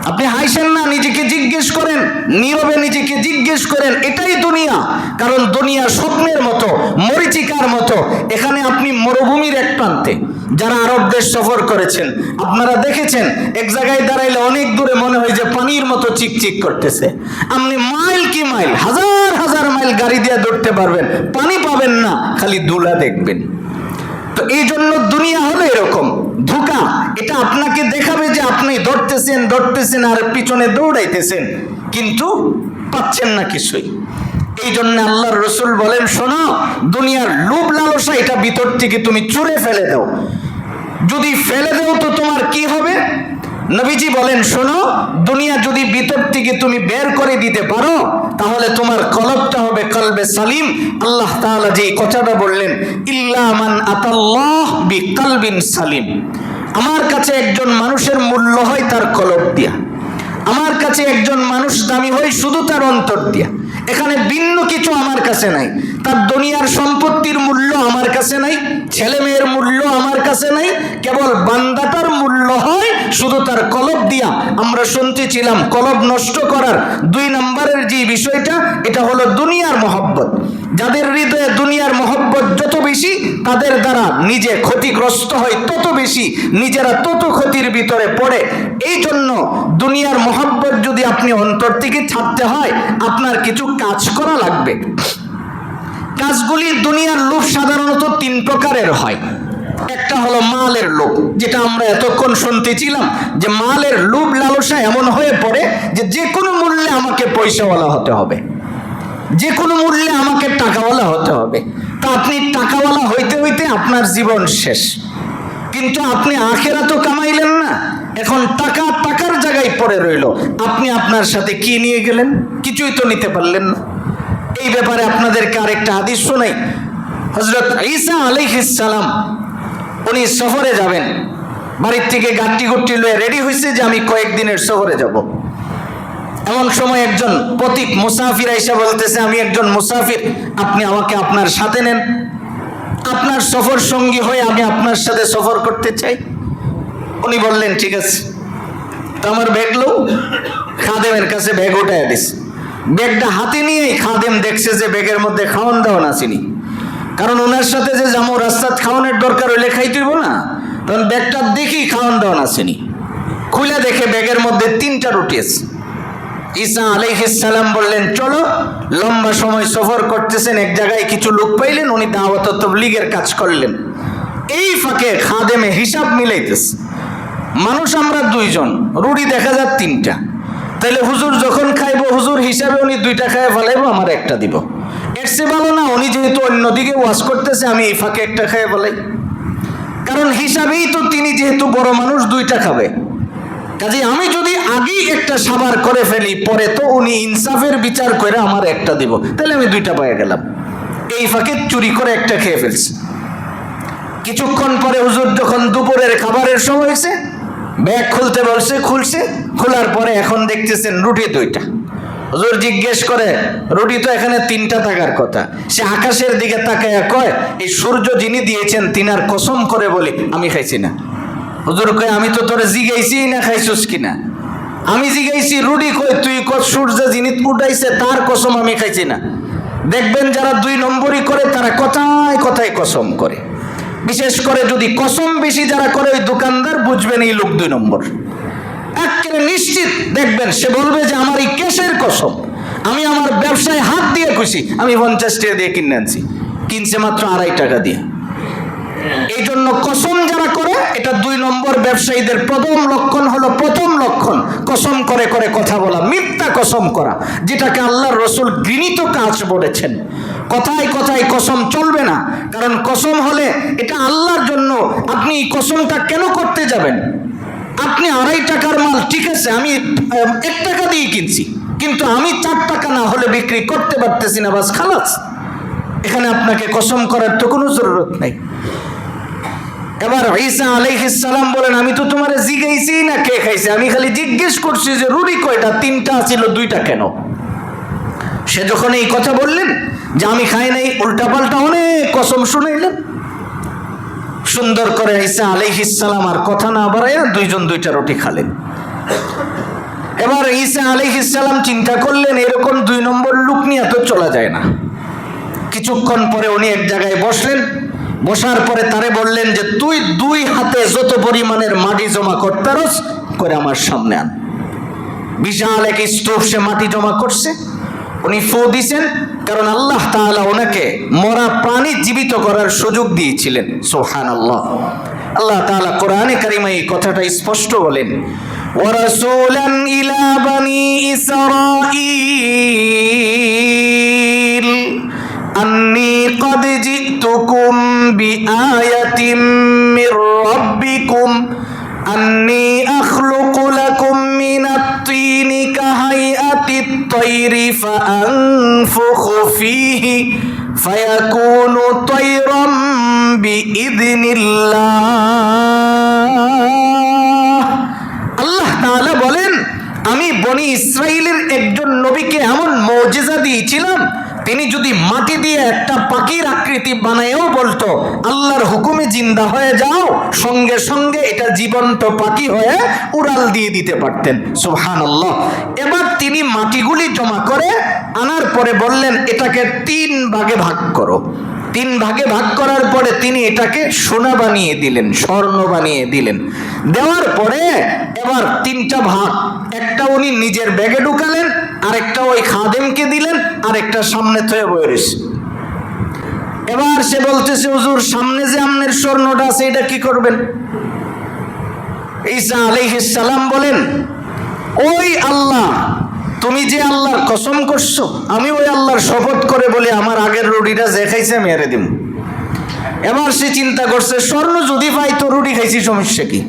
আপনি হাসেন না, নিজেকে জিজ্ঞেস করেন, নীরবে নিজেকে জিজ্ঞেস করেন, এটাই দুনিয়া। কারণ দুনিয়া স্বপ্নের মতো, মরিচিকার মতো। এখানে আপনি মরুভূমির এক প্রান্তে, যারা আরব দেশ সফর করেছেন আপনারা দেখেছেন, এক জায়গায় দাঁড়াইলে অনেক দূরে মনে হয় যে পানির মতো চিকচিক করতেছে। আপনি মাইল কি মাইল, হাজার মাইল গাড়ি দিয়ে দৌড়তে পারবেন, পানি পাবেন না, খালি ধুলা দেখবেন। তো এই জন্য দুনিয়া হলো এরকম ধোঁকা। এটা আপনাকে দেখাবে যে আপনি দৌড়তেছেন আর পিছনে দৌড়াইতেছেন, কিন্তু পাচ্ছেন না কিছুই। এই জন্য আল্লাহর রসুল বলেন, শোনো, দুনিয়ার লোভ লালসা এটা ভিতর থেকে তুমি চুরে ফেলে দাও। যদি ফেলে দাও তো তোমার কি হবে? নবীজি বলেন, শোনো, দুনিয়া যদি ভিতর থেকে তুমি বের করে দিতে পারো তাহলে তোমার কলবটা হবে কলবে সালিম। আল্লাহ তাআলা যে কথাটা বললেন, ইল্লা মান আতাল্লাহ বিকলবিন সালিম। আমার কাছে একজন মানুষের মূল্য হয় তার কলব দিয়া, আমার কাছে একজন মানুষ দামি হয় শুধু তার অন্তর দিয়া। এখানে ভিন্ন কিছু আমার কাছে নাই। তার দুনিয়ার সম্পত্তির মূল্য আমার কাছে নাই, ছেলে মেয়ের মূল্য আমার কাছে নাই, কেবল বান্দাটার মূল্য হয় শুধু তার কলব দিয়া। আমরা শুনতেছিলাম কলব নষ্ট করার 2 নম্বরের যে বিষয়টা, এটা হলো দুনিয়ার মহব্বত। যাদের হৃদয়ে দুনিয়ার মহব্বত যত বেশি, তাদের দ্বারা নিজে ক্ষতিগ্রস্ত হয় তত বেশি, নিজেরা তত ক্ষতির ভিতরে পড়ে। এই জন্য দুনিয়ার মহব্বত যদি আপনি অন্তর থেকে ছাড়তে হয়, আপনার কিছু কাজ করা লাগবে। কাজগুলি, দুনিয়ার লোভ সাধারণত 3 প্রকারের হয়। একটা হলো মালের লোভ, যেটা আমরা এতক্ষণ শুনতেছিলাম যে মালের লোভ লালসা এমন হয়ে পড়ে যে কোনো মূল্যে আমাকে পয়সাওয়ালা হতে হবে, যে কোনো মূল্যে আমাকে টাকাওয়ালা হতে হবে। তা আপনি টাকাওয়ালা হইতে হইতে আপনার জীবন শেষ, কিন্তু আপনি আখেরাত কামাইলেন না। এখন টাকার জায়গায় পড়ে রইল। আপনি আপনার সাথে কি নিয়ে গেলেন? কিছুই তো নিতে পারলেন না। এই ব্যাপারে আপনাদেরকে আরেকটা হাদিস শোনাই। হযরত ঈসা আলাইহিস সালাম উনি সফরে যাবেন, বাড়ির থেকে গাড়ি লয়ে রেডি হয়েছে যে আমি কয়েকদিনের সফরে যাব। এমন সময় একজন পথিক মুসাফির আইসা বলতেছে, আমি একজন মুসাফির, আপনি আমাকে আপনার সাথে নেন, আপনার সফর সঙ্গী হয়ে আমি আপনার সাথে সফর করতে চাই। উনি বললেন ঠিক আছে। তো আমার ব্যাগ লো, খাদেমের কাছে ব্যাগ উঠায় দিস। ব্যাগটা হাতে নিয়েই খাদেম দেখছে যে ব্যাগের মধ্যে খাওয়ান দাওয়ান আসেনি। কারণ ওনার সাথে যে যাবো রাস্তার খাওয়ানোর দরকার হইলে খাইতে হইব না, তখন ব্যাগটা দেখি খাওয়ান দাওয়ান আসেনি। খুলে দেখে ব্যাগের মধ্যে 3টা রুটি আছে। ঈসা আলাইহিস সালাম বললেন, চলো। লম্বা সময় সফর করতেছেন, এক জায়গায় কিছু লোক পাইলেন, উনি দাওয়াত ও তাবলীগের কাজ করলেন। এই ফাঁকে খাদেমে হিসাব মিলাইতেছে, মানুষ আমরা 2 জন, রুটি দেখা যায় 3টা, তাহলে হুজুর যখন খাইব হুজুর হিসাবে উনি 2টা খায় ফেলাইব, আমার 1টা দিব। এর চেয়ে ভালো না উনি যেহেতু অন্যদিকে ওয়াজ করতেছে, আমি এই ফাঁকে 1টা খায় ফেলাই। কারণ হিসাবেই তো তিনি যেহেতু বড় মানুষ 2টা খাবে। কাজে আমি যদি আগেই একটা সাবার করে ফেলি, পরে তো উনি ইনসাফের বিচার করে আমার 1টা দিব, তাহলে আমি 2টা পেয়ে গেলাম। এই ফাঁকে চুরি করে 1টা খেয়ে ফেলছি। কিছুক্ষণ পরে হুজুর যখন দুপুরের খাবারের সময় হয়েছে, ব্যাগ খুলতে বলছে, খুলছে। খোলার পরে এখন দেখতেছেন রুটি 2টা। হুজুর জিজ্ঞেস করে রুটি তো এখানে 3টা থাকার কথা। সে আকাশের দিকে তাকায় কয় এই সূর্য যিনি দিয়েছেন তিনার কসম করে বলি আমি খাইছি না। হুজুর কয় আমি তো তোরে জিগাইছি না খাইছস কিনা। আমি জিগাইছি রুটি কই, তুই কত সূর্য যিনি উঠাইছে তার কসম আমি খাইছি না। দেখবেন যারা 2 নম্বরই করে তারা কথায় কথায় কসম করে। বিশেষ করে যদি কসম বেশি যারা করে ওই দোকানদার বুঝবেন এই লোক 2 নম্বর। একেবারে নিশ্চিত দেখবেন সে বলবে যে আমার এই কেশের কসম, আমি আমার ব্যবসায় হাত দিয়ে খুশি, আমি 50 টাকা দিয়ে কিনে আনছি, কিনছে মাত্র 2.5 টাকা দিয়ে। এই জন্য কসম যারা করে এটা 2 নম্বর ব্যবসায়ীদের প্রথম লক্ষণ হলো, প্রথম লক্ষণ কসম করে করে কথা বলা, মিথ্যা কসম করা, যেটাকে আল্লাহর রাসূল ঘৃণিত কাজ বলেছেন। কথায় কথায় কসম চলবে না, কারণ কসম হলে এটা আল্লাহর জন্য। আপনি এই কসমটা কেন করতে যাবেন? আপনি 2.5 টাকার মাল ঠিক আছে আমি 1 টাকা দিয়ে কিনছি, কিন্তু আমি 4 টাকা না হলে বিক্রি করতে পারতেছি না, বাস খালাস। এখানে আপনাকে কসম করার তো কোনো জরুরত নাই। এবার ঈসা আলাইহিস সালাম বলেন আমি তো তোমারে জিগাইছি না কে খাইছে, আমি খালি জিজ্ঞেস করছি যে রুটি কয়টা, 3টা ছিল 2টা কেন। সে যখন এই কথা বললেন যে আমি খাই নাই, উল্টাপাল্টা অনেক কসম শুনাইলেন। সুন্দর করে ঈসা আলাইহিস সালাম আর কথা না বাড়াইয়া 2জন 2টা রুটি খালেন। এবার ঈসা আলাইহিস সালাম চিন্তা করলেন এরকম 2 নম্বর লোক নিয়ে তো চলা যায় না। কিছুক্ষণ পরে উনি এক জায়গায় বসলেন, বসার পরে তারে বললেন যে তুই 2 হাতে যত পরিমাণের মাটি জমা করতে পারস করে আমার সামনে আন। বিশাল এক স্তূপ সে মাটি জমা করছে। উনি ফু দিছেন, কারণ আল্লাহ তাআলা ওনাকে মরা প্রাণী জীবিত করার সুযোগ দিয়েছিলেন। সুবহানাল্লাহ। আল্লাহ তাআলা কোরআনে কারিমে এই কথাটা স্পষ্ট বলেন, ওয়া রাসূলান ইলা বানি ইসরাঈল আন্নী কদ জিতুকুম বিআয়াতিম মির রাব্বিকুম আন্নী আখলুকু লাকুম মিনাত তিনি কাহাইআতিত তায়রি ফাআনফুখু ফীহি ফায়াকুনু তায়রাম বিইذনিল্লাহ। আল্লাহ তাআলা বলেন আমি বনি ইসরাইলের একজন নবীকে এমন মুজিজা দিয়েছিলাম, তিনি যদি মাটি দিয়ে একটা পাখির আকৃতি বানায়ও বলতো আল্লাহর হুকুমে জিন্দা হয়ে যাও, সঙ্গে সঙ্গে এটা জীবন্ত পাখি হয়ে উড়াল দিয়ে দিতে পারতেন। সুবহানাল্লাহ। এবার তিনি মাটিগুলি জমা করে আনার পরে বললেন এটাকে 3 ভাগে ভাগ করো। 3 ভাগে ভাগ করার পরে তিনি এটাকে সোনা বানিয়ে দিলেন, স্বর্ণ বানিয়ে দিলেন। দেওয়ার পরে এবার 3টা ভাগ, একটা উনি নিজের ব্যাগে ঢুকালেন, আরেকটা ওই খাদেমকে দিলেন, আরেকটা সামনে থয়ে বয়ে রয়েছে। এবার সে বলতেছে হুজুর সামনে যে আমনের স্বর্ণটা আছে এটা কি করবেন? ঈসা আলাইহিস সালাম বলেন ওই আল্লাহ, তুমি যে আল্লাহর কসম করছো আমি ওই আল্লাহর শপথ করে বলে আমার আগের রুটিটা যে খাইছে আমি এরে দিব। এবার সে চিন্তা করছে স্বর্ণ যদি পাই তো রুটি খাইছি সমস্যা কি,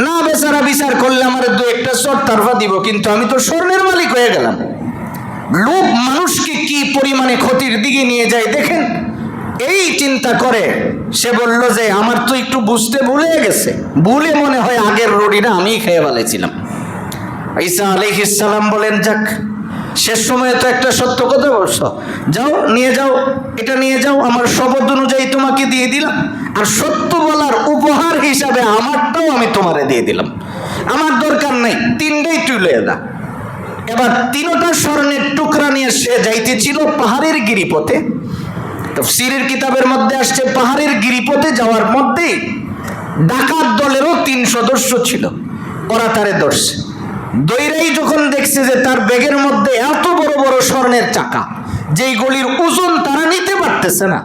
না বেচারা বিচার করলে আমার 2-1টা চট তারফা দিব, কিন্তু আমি তো স্বর্ণের মালিক হয়ে গেলাম। লোভ মানুষকে কি পরিমাণে ক্ষতির দিকে নিয়ে যায় দেখেন। এই চিন্তা করে সে বলল যে আমার তো একটু বুঝতে ভুলে গেছে, ভুলে মনে হয় আগের রুটিটা আমি খেয়ে ফেলেছিলাম। ঈসা আলাইহিস সালাম বলেন যাক শেষ সময়ে তো একটা সত্য কথা বলছো, যাও নিয়ে যাও, এটা নিয়ে যাও, আমার শপথ অনুযায়ী তোমাকে দিয়ে দিলাম, আর সত্য বলার উপহার হিসাবে আমারটাও আমি তোমারে দিয়ে দিলাম, আমার দরকার নাই, 3টাই তুলে দা। এবার 3টা স্বর্ণের টুকরা নিয়ে সে যাইতেছিল পাহাড়ের গিরিপথে। তাফসীরের কিতাবের মধ্যে আসছে পাহাড়ের গিরিপথে যাওয়ার মধ্যে ডাকাত দলেরও 3 সদস্য ছিল, ওরা তারে ধরছে। দৈরাই যখন দেখছে যে তার ব্যাগের মধ্যে এত বড় বড় স্বর্ণের চাকা, যেইগুলির ওজন তারা নিতে পারতেছে না,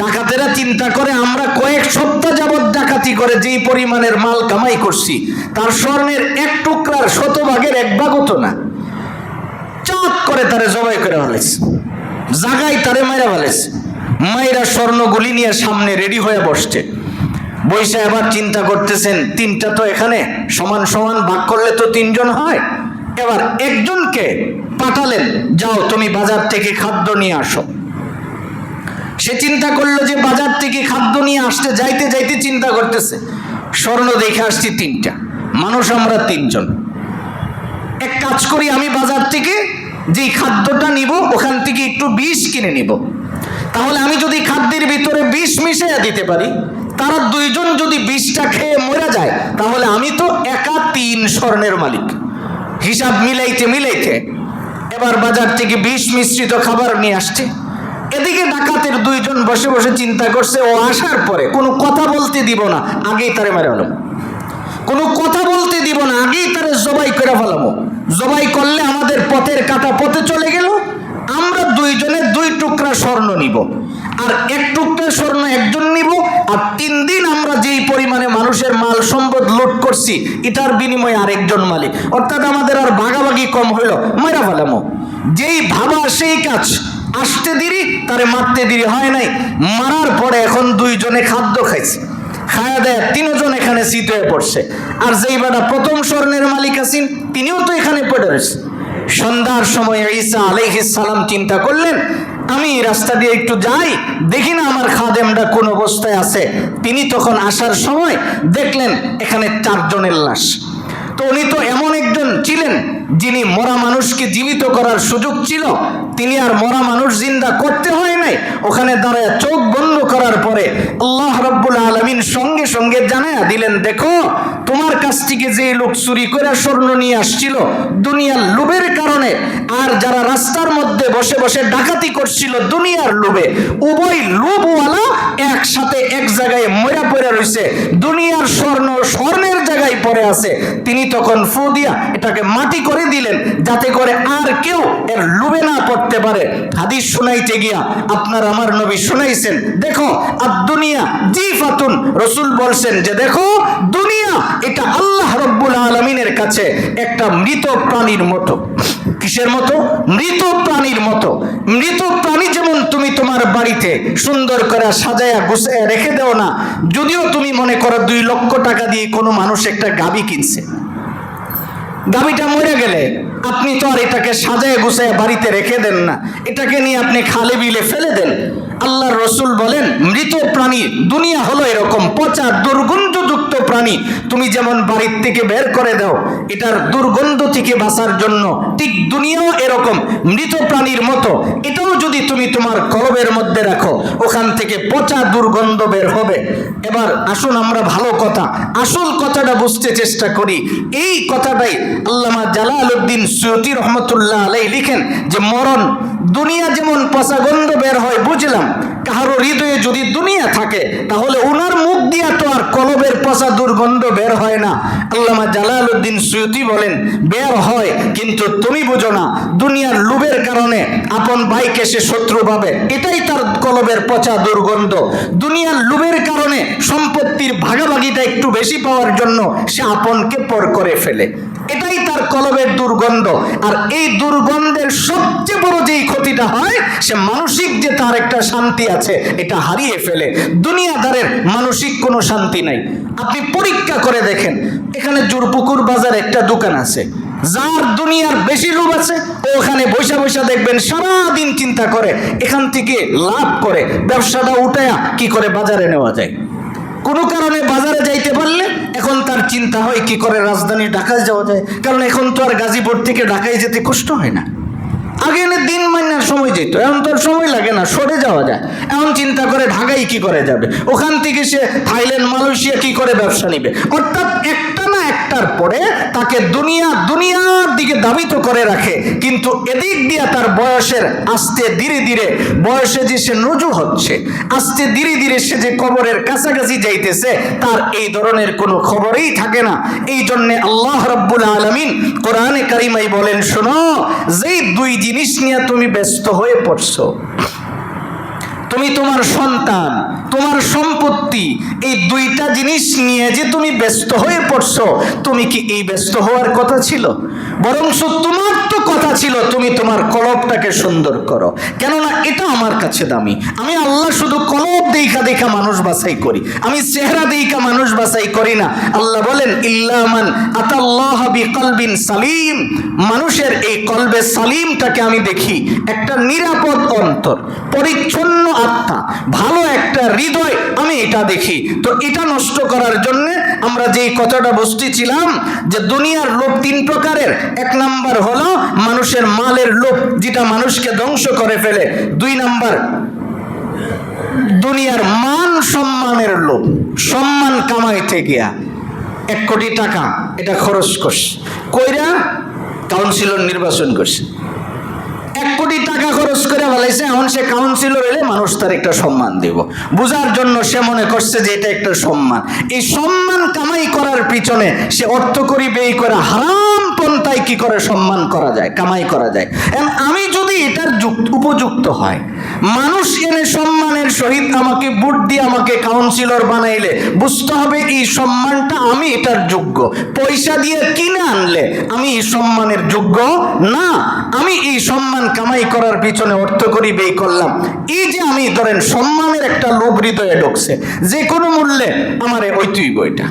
ডাকাতেরা চিন্তা করে আমরা কয়েক সপ্তাহ যাবৎ ডাকাতি করে যেই পরিমাণের মাল কামাই করছি তার স্বর্ণের 1 টুকরার 100 ভাগের 1 ভাগও তো না। চাপ করে তারে জবাই করে ফেলেছে, জাগায় তারে মাইরা ফেলেছে। মাইরা স্বর্ণগুলি নিয়ে সামনে রেডি হয়ে বসছে। বৈশা এবার চিন্তা করতেছেন 3টা তো এখানে সমান সমান ভাগ করলে তো 3 জন হয়। এবার একজনকে পাঠালেন, যাও তুমি বাজার থেকে খাদ্য নিয়ে আসো। সে চিন্তা করলো যে বাজার থেকে খাদ্য নিয়ে আসতে যাইতে যাইতে চিন্তা করতেছে স্বর্ণ দেখে আসছি 3টা, মানুষ আমরা 3 জন, এক কাজ করি আমি বাজার থেকে যেই খাদ্যটা নিব ওখান থেকে একটু বিষ কিনে নিব। তাহলে আমি যদি খাদ্যের ভিতরে বিষ মিশিয়ে দিতে পারি, তারা দুইজন যদি বিষটা খেয়ে মরে যায়, তাহলে আমি তো একা 3 স্বর্ণের মালিক। হিসাব মিলাইতে মিলাইতে এবার বাজার থেকে বিষ মিশ্রিত খাবার নিয়ে আসছে। এদিকে ডাকাতের 2 জন বসে বসে চিন্তা করছে, ও আসার পরে কোনো কথা বলতে দিব না, আগেই তারে মেরে হলাম। কোনো কথা বলতে দিব না, আগেই তারে জবাই করে ফেলাবো। জবাই করলে আমাদের পথের কাটা পথে চলে গেল। আমরা 2 জনে 2 টুকরা স্বর্ণ নিব, আর 1 টুকরা স্বর্ণ একজন নিব, আর 3 দিন আমরা যেই পরিমাণে মানুষের মাল সম্পদ লুট করছি এটার বিনিময়ে আরেকজন মালিক, অর্থাৎ আমাদের আর ভাগাভাগি কম হইল, মারা ফেলামো। যেই ভাবা সেই কাজ। আসতে দেরি, তারে মারতে দেরি হয় নাই। মারার পরে এখন 2 জনে খাদ্য খাইছে, খায়া দেয় 3 জন এখানে শীত হয়ে পড়ছে। আর যেই বেটা প্রথম স্বর্ণের মালিক আছেন তিনিও তো এখানে পড়ে রয়েছে। সন্ধ্যার সময় ঈসা আলাইহিস সালাম চিন্তা করলেন, আমি রাস্তা দিয়ে একটু যাই, দেখি না আমার খাদেমটা কোন অবস্থায় আছে। তিনি তখন আসার সময় দেখলেন এখানে 4 জনের লাশ। তো উনি তো এমন একজন ছিলেন যিনি মরা মানুষকে জীবিত করার সুযোগ ছিল, তিনি আর মরা মানুষ জিন্দা করতে হয় নাই। ওখানে দাঁড়ায় চোখ বন্ধ করার পরে আল্লাহ রাব্বুল আলামিন সঙ্গে সঙ্গে জানায়া দিলেন, দেখো তোমার কাছ থেকে যে লোক চুরি করে স্বর্ণ নিয়ে আসছিল দুনিয়ার লোভের কারণে, আর যারা রাস্তার মধ্যে বসে বসে ডাকাতি করছিল দুনিয়ার লোভে, উভয় লোভওয়ালা একসাথে এক জায়গায় মরা পড়ে রয়েছে। দুনিয়ার স্বর্ণ স্বর্ণের জায়গায় পড়ে আছে। তিনি তখন ফু দিয়া এটাকে মাটি করে দিলেন, যাতে করে আর কেউ এর লোভে না পড়তে পারে। হাদিস শুনাইতে গিয়া আপনার আমার নবী শুনাইছেন, দেখো আর দুনিয়া জিফাতুন, রাসূল বলছেন যে দেখো দুনিয়া এটা আল্লাহ রাব্বুল আলামিনের কাছে একটা মৃত প্রাণীর মতো। কিসের মতো? মৃত প্রাণীর মতো। মৃত প্রাণী যেমন তুমি তোমার বাড়িতে সুন্দর করে সাজায়া গুছায়া রেখে দাও না, যদিও তুমি মনে করো 2 লক্ষ টাকা দিয়ে কোনো মানুষ একটা গাভী কিনছে, গাভীটা মরে গেলে আপনি তো আর এটাকে সাজায় গুছায় বাড়িতে রেখে দেন না, এটাকে নিয়ে আপনি খালে বিলে ফেলে দেন। আল্লাহর রাসূল বলেন মৃত প্রাণী দুনিয়া হলো এরকম পচা দুর্গন্ধযুক্ত প্রাণী। তুমি যেমন বাড়ির থেকে বের করে দাও এটার দুর্গন্ধ থেকে বাঁচার জন্য, ঠিক দুনিয়াও এরকম মৃত প্রাণীর মতো। এটাও যদি তুমি তোমার কলবের মধ্যে রাখো ওখান থেকে পচা দুর্গন্ধ বের হবে। এবার আসুন আমরা ভালো কথা, আসল কথাটা বুঝতে চেষ্টা করি। এই কথাটাই আল্লামা জালালউদ্দিন সুয়ুতী রহমতুল্লাহ আলাইহি লিখেন যে মরণ, দুনিয়া যেমন পচা গন্ধ বের হয় বুঝলাম, কারো হৃদয়ে যদি দুনিয়া থাকে তাহলে ওনার মুখ দিয়া তো আর কলবের পচা দুর্গন্ধ বের হয় না। আল্লামা জালালউদ্দিন সুয়ুতী বলেন বের হয়, কিন্তু তুমি বুঝো না, দুনিয়ার লোভের কারণে আপন ভাইকে সে শত্রু ভাবে, এটাই তার কলবের পচা দুর্গন্ধ। দুনিয়ার লোভের কারণে সম্পত্তির ভাগাভাগিটা একটু বেশি পাওয়ার জন্য সে আপনকে পর করে ফেলে, এটাই তার কলবের দুর্গন্ধ। আর এই দুর্গন্ধের সবচেয়ে বড় যেই ক্ষতিটা হয়, সে মানসিক যে তার একটা শান্তি আছে এটা হারিয়ে ফেলে। দুনিয়াদারের মানসিক কোনো শান্তি নাই। আপনি পরীক্ষা করে দেখেন, এখানে জোরপুকুর বাজার একটা দোকান আছে, যার দুনিয়ার বেশি লোভ আছে ওখানে বৈশা বৈশা দেখবেন সারাদিন চিন্তা করে এখান থেকে লাভ করে ব্যবসাটা উঠায়া কি করে বাজারে নেওয়া যায়। কোনো কারণে বাজারে যাইতে পারলে এখন তার চিন্তা হয় কি করে রাজধানী ঢাকায় যাওয়া যায়, কারণ এখন তো আর গাজীপুর থেকে ঢাকায় যেতে কষ্ট হয় না। আগে এনে দিন মাইনার সময় যেত, এখন তো সময় লাগে না, সরে যাওয়া যায়। এখন চিন্তা করে ঢাকায় কি করে যাবে, ওখান থেকে সে থাইল্যান্ড মালয়েশিয়া কি করে ব্যবসা নিবে। অর্থাৎ একটা না একটার পরে তাকে দুনিয়ার দিকে দাবিত করে রাখে। কিন্তু এদিক দিয়ে তার বয়সের আস্তে ধীরে ধীরে বয়সে যে সে নজু হচ্ছে, আস্তে ধীরে ধীরে সে যে কবরের কাছাকাছি যাইতেছে, তার এই ধরনের কোনো খবরই থাকে না। এই জন্যে আল্লাহ রাব্বুল আলামিন কোরআনে কারিমায় বলেন, শোনো, যেই 2 জিনিস নিয়ে তুমি ব্যস্ত হয়ে পড়ছো, তুমি তোমার সন্তান, তোমার সম্পত্তি, এই 2টা জিনিস নিয়ে যে তুমি ব্যস্ত হয়ে পড়ছো, তুমি কি এই ব্যস্ত হওয়ার কথা ছিল? বরং তোমার তো কথা ছিল তুমি তোমার কলবটাকে সুন্দর করো, কেননা এটা আমার কাছে দামি। আমি আল্লাহ শুধু কলব দেখা দেখা মানুষ বাছাই করি, আমি চেহারা দেখা মানুষ বাছাই করি না। আল্লাহ বলেন ইল্লা মান আতাল্লাহ বিকলবিন সালিম, মানুষের এই কলবে সালিমটাকে আমি দেখি, একটা নিরাপদ অন্তর, পরিচ্ছন্ন আত্মা, ভালো একটা হৃদয়, আমি এটা দেখি। তো এটা নষ্ট করার জন্য আমরা যেই কথাটা বুঝতেছিলাম যে দুনিয়ার লোভ 3 প্রকারের। 1 নাম্বার হলো মানুষের মালের লোভ যেটা মানুষকে ধ্বংস করে ফেলে। 2 নাম্বার, দুনিয়ার মান সম্মানের লোভ। সম্মান কামাইতে গিয়া 1 কোটি টাকা এটা খরচ করছে, কইরা কাউন্সিলর নির্বাচন করছে। 1 কোটি টাকা খরচ করে ফেলাইছে, এখন সে কাউন্সিলর এলে মানুষ তার একটা সম্মান দেব, বোঝার জন্য সে মনে করছে যে এটা একটা সম্মান। এই সম্মান কামাই করার পিছনে সে অর্থ করি ব্যয় করে হারাম পন্থায় কি করে সম্মান করা যায়, কামাই করা যায়। আমি যদি এটার উপযুক্ত হয়, মানুষ এনে সম্মানের সহিত আমাকে ভোট দিয়ে আমাকে কাউন্সিলর বানাইলে বুঝতে হবে এই সম্মানটা আমি এটার যোগ্য। পয়সা দিয়ে কিনে আনলে আমি এই সম্মানের যোগ্য না। আমি এই সম্মান কামাই করার পিছনে অর্থ করি ব্যয় করলাম, এই যে আমি ধরেন সম্মানের একটা লোভ হৃদয়ে ঢুকছে, যে কোনো মূল্যে আমারে ওইটুই বইটা,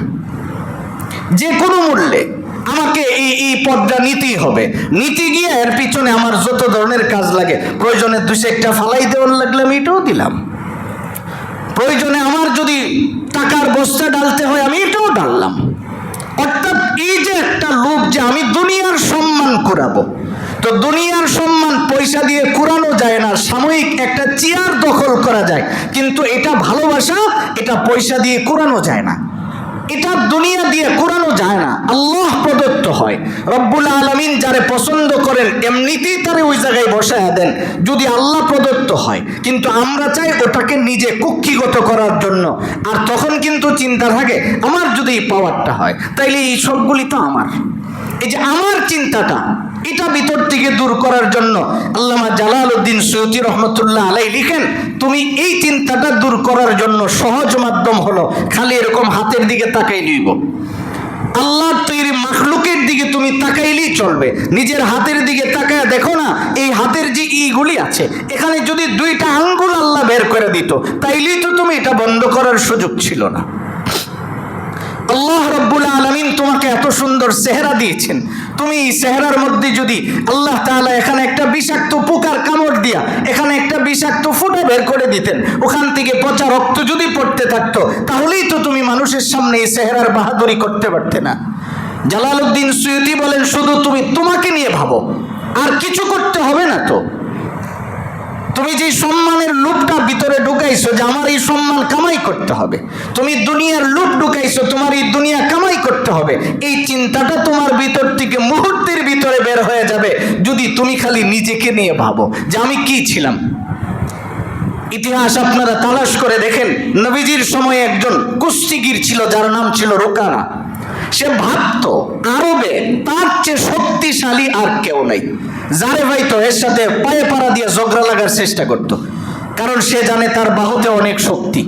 যে কোনো মূল্যে আমাকে এই পদটা নিতেই হবে। নিতে গিয়ে এর পিছনে আমার যত ধরনের কাজ লাগে, প্রয়োজনে 2-1টা ফালাই দেওয়ার লাগলে আমি এটাও দিলাম, প্রয়োজনে আমার যদি টাকার বস্তা ডালতে হয় আমি এটাও ডাললাম। অর্থাৎ এই যে একটা লোভ যে আমি দুনিয়ার সম্মান কুড়াবো, তো দুনিয়ার সম্মান পয়সা দিয়ে কুড়ানো যায় না। সাময়িক একটা চেয়ার দখল করা যায়, কিন্তু এটা ভালোবাসা, এটা পয়সা দিয়ে কুড়ানো যায় না, এটা দুনিয়া দিয়ে কুড়ানো যায় না। আল্লাহ প্রদত্ত হয়, রব্বুল আলামিন যারে পছন্দ করেন এমনিতেই তারে ওই জায়গায় বসায় দেন যদি আল্লাহ প্রদত্ত হয়। কিন্তু আমরা চাই ওটাকে নিজে কুক্ষিগত করার জন্য, আর তখন কিন্তু চিন্তা থাকে আমার যদি এই পাওয়ারটা হয় তাইলে এই সবগুলি তো আমার। এই যে আমার চিন্তাটা, এটা ভিতর থেকে দূর করার জন্য আল্লামা জালালউদ্দিন সুয়ুতী রহমতুল্লাহ আলাইহি লিখেন, তুমি এই চিন্তাটা দূর করার জন্য সহজ মাধ্যম হলো খালি এরকম হাতের দিকে তাকাই লইব। আল্লাহর তৈরি মাখলুকের দিকে তুমি তাকাইলেই চলবে, নিজের হাতের দিকে তাকায় দেখো না, এই হাতের যে ইগুলি আছে এখানে যদি 2টা আঙ্গুল আল্লাহ বের করে দিত তাইলেই তো তুমি এটা বন্ধ করার সুযোগ ছিল না। আল্লাহ রব্বুল আলামিন তোমাকে এত সুন্দর চেহারা দিয়েছেন, তুমি এই চেহারার মধ্যে যদি আল্লাহ তাআলা এখানে একটা বিষাক্ত পোকার কামড় দিয়া এখানে একটা বিষাক্ত ফোঁটা বের করে দিতেন, ওখান থেকে পচা রক্ত যদি পড়তে থাকতো, তাহলেই তো তুমি মানুষের সামনে এই চেহারার বাহাদুরি করতে পারতে না। জালালউদ্দিন সুয়ুতী বলেন, শুধু তুমি তোমাকে নিয়ে ভাবো, আর কিছু করতে হবে না। তো তুমি যে সম্মানের লোভটা ভিতরে ঢুকাইছো যে আমার এই সম্মান কামাই করতে হবে, তুমি দুনিয়ার লোভ ঢুকাইছো তোমার এই দুনিয়া কামাই করতে হবে, এই চিন্তাটা তোমার ভিতর থেকে মুহূর্তের ভিতরে বের হয়ে যাবে যদি তুমি খালি নিজেকে নিয়ে ভাবো যে আমি কি ছিলাম। ইতিহাস আপনারা তালাশ করে দেখেন, নবীজির সময় একজন কুস্তিগীর ছিল যার নাম ছিল রুকানা। সে ভাবতো আরবে তার চেয়ে শক্তিশালী আর কেউ নাই, যারে ভাইতো এর সাথে পায়ে পাড়া দিয়ে ঝগড়া লাগার চেষ্টা করত, কারণ সে জানে তার বাহুতে অনেক শক্তি,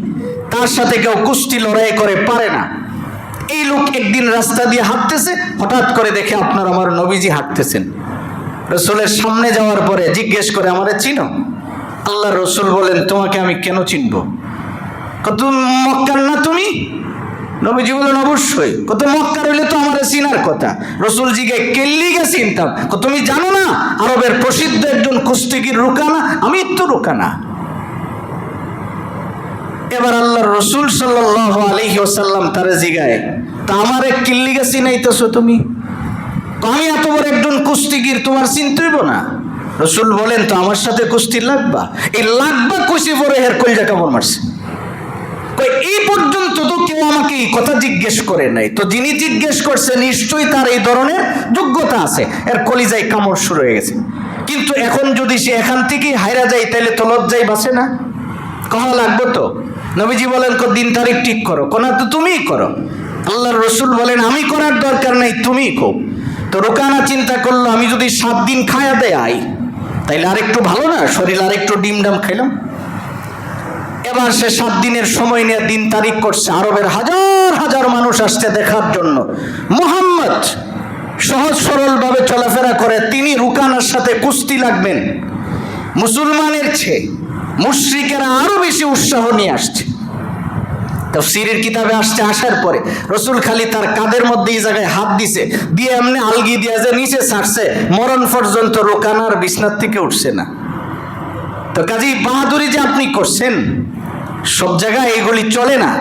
তার সাথে কেউ কুস্তি লড়াই করে পারে না। এই লোক একদিন রাস্তা দিয়ে হাঁটতেছে, হঠাৎ করে দেখে আপনার আমার নবীজি হাঁটতেছেন। রসুলের সামনে যাওয়ার পরে জিজ্ঞেস করে, আমারে চিনো? আল্লাহ রসুল বলেন, তোমাকে আমি কেন চিনব? কত মক্কার না তুমি? নবীজি বলেন, অবশ্যই। কত মক্কার হইলে তো আমার চিনার কথা। রসুলজিকে কেল্লিগে চিনতাম। তুমি জানো না আরবের প্রসিদ্ধ একজন কুস্তিগীর রুকানা? আমি তো রুকানা। এবার আল্লাহর রসুল সাল্লাল্লাহু আলাইহি ওয়াসাল্লাম তারে জিগায়, তা আমারে কেল্লিগে চিনাইতেছো তুমি? আমি এত বড় একজন কুস্তিগীর, তোমার চিনতে হইব না? রসুল বলেন, তো আমার সাথে কুস্তি লাগবা? এই লাগবা কুস্তি পরে এর কলজা কামড় মারছে। এই পর্যন্ত তো কেউ আমাকে এই কথা জিজ্ঞেস করে নাই, তো যিনি জিজ্ঞেস করছে নিশ্চয়ই তার এই ধরনের যোগ্যতা আছে। এর কলিজায় কামড় শুরু হয়ে গেছে। কিন্তু এখন যদি সে এখান থেকে হাইরা যায় তাহলে তো লজ্জায় বাঁচে না, কহা লাগবে তো। নবীজি বলেন, দিন তারিখ ঠিক করো। কোনা তো তুমিই করো। আল্লাহর রসুল বলেন, আমি করার দরকার নাই, তুমিই কো। তো রুকানা চিন্তা করলো, আমি যদি 7 দিন খায়া দেয় আই তাইলে আরেকটু ভালো না, শরীর আরেকটু ডিম ডাম খাইলাম। এবার সে 7 দিনের সময় নিয়ে দিন তারিখ করছে। আরবের হাজার হাজার মানুষ আসছে দেখার জন্য। মুহাম্মদ সহজ সরল ভাবে চলাফেরা করে, তিনি রুকানার সাথে কুস্তি লাগবেন। মুসলমানের চেয়ে মুশরিকেরা আরো বেশি উৎসাহ নিয়ে আসছে। তাফসীরের কিতাবে আসছে, আসার পরে রসুল খালি তার কাঁধের মধ্যে এই জায়গায় হাত দিছে, দিয়ে এমনি আলগি দিয়ে যে নিচে ছাড়ছে, মরণ পর্যন্ত রুকানার বিছনার থেকে উঠছে না। তো কাজী বাহাদুরি যে আপনি করছেন, সব জায়গায় এইগুলি চলে না।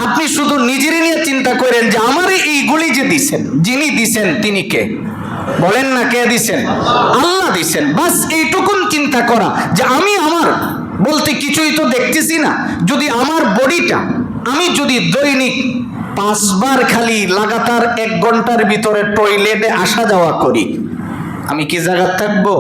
আপনি শুধু নিজেরই নিয়ে চিন্তা করেন যে আমার এইগুলি যে দিছেন, যিনি দিছেন তিনি কে? বলেন না কে দিছেন? আল্লাহ দিছেন। বাস এইটুকুন চিন্তা করা যে আমি আমার বলতে কিছুই তো দেখতেছি না। যদি আমার বডিটা আমি যদি দৈনিক 5 বার খালি লাগাতার 1 ঘন্টার ভিতরে টয়লেটে আসা যাওয়া করি, আমি কি জায়গা থাকবো?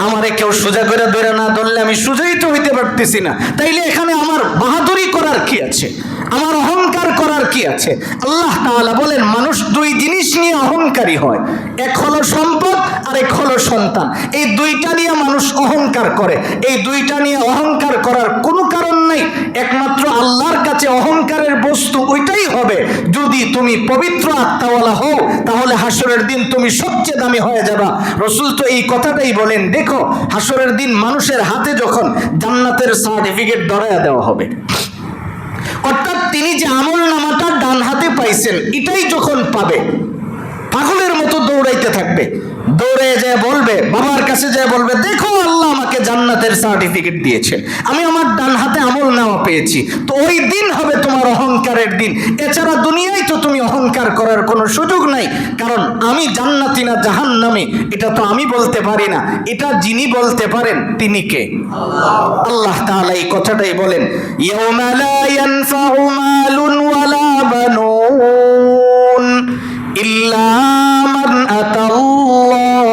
আমারে কেউ সোজা করে ধরে না ধরলে আমি সোজাই তো হইতে পারতেছি না। তাইলে এখানে আমার বাহাদুরি করার কি আছে? আমার অহংকার করার কি আছে? আল্লাহ তাআলা বলেন মানুষ 2 জিনিস নিয়ে অহংকারী হয়, এক হলো সম্পদ আর এক হলো সন্তান। এই 2টা নিয়ে মানুষ অহংকার করে। এই 2টা নিয়ে অহংকার করার কোনো কারণ নাই। একমাত্র আল্লাহর কাছে অহংকারের বস্তু ওইটাই হবে যদি তুমি পবিত্র আত্মাওয়ালা হও, তাহলে হাসরের দিন তুমি সবচেয়ে দামি হয়ে যাবা। রাসূল তো এই কথাটাই বলেন। দেখো হাসরের দিন মানুষের হাতে যখন জান্নাতের সার্টিফিকেট ধরায়া দেওয়া হবে, অর্থাৎ তিনি যে আমল নামাটা ডান হাতে পাইছেন এটাই যখন পাবে, পাগলের মতো দৌড়াইতে থাকবে। দৌড়ে যায় বলবে, বাবার কাছে যায় বলবে, দেখো আল্লাহ আমাকে জান্নাতের সার্টিফিকেট দিয়েছেন, আমি আমার ডান হাতে আমল নামা পেয়েছি। তো ওই দিন হবে তোমার অহংকারের দিন। এছাড়া দুনিয়ায় তো তুমি অহংকার করার কোনো সুযোগ নাই। কারণ আমি জান্নাতি না জাহান্নামী এটা তো আমি বলতে পারি না, এটা যিনি বলতে পারেন তিনি কে? আল্লাহ তাআলা এই কথাটাই বলেন, ইয়াউমা লা ইয়ানফাউ মালুন ওয়ালা বানুন ইল্লা মান আতাল্লাহ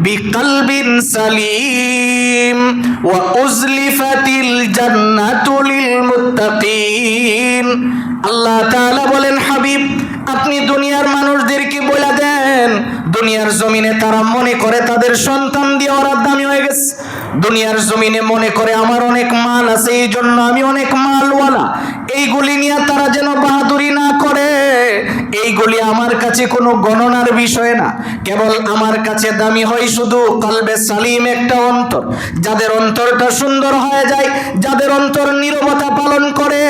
বিকলবিন সালিম ওয়া উজলিফাতিল জান্নাতু লিল মুত্তাকিন। আল্লাহ তাআলা বলেন, হাবিব আপনি দুনিয়ার মানুষদেরকে বলে দেন, দুনিয়ার জমিনে তারা মনে করে তাদের সন্তান দিয়ে ওরা দামি হয়ে গেছে। দুনিয়ার জমিনে মনে করে আমার অনেক মাল আছে, এই জন্য আমি অনেক মালওয়ালা। এইগুলি নিয়ে তারা যেন বাহাদুরি না করে। এইগুলি আমার কাছে কোনো গণনার বিষয় না। কেবল আমার কাছে দামি হয় শুধু কলবে সালিম, একটা অন্তর। যাদের অন্তরটা সুন্দর হয়ে যায়, যাদের অন্তর নীরবতা পালন করে,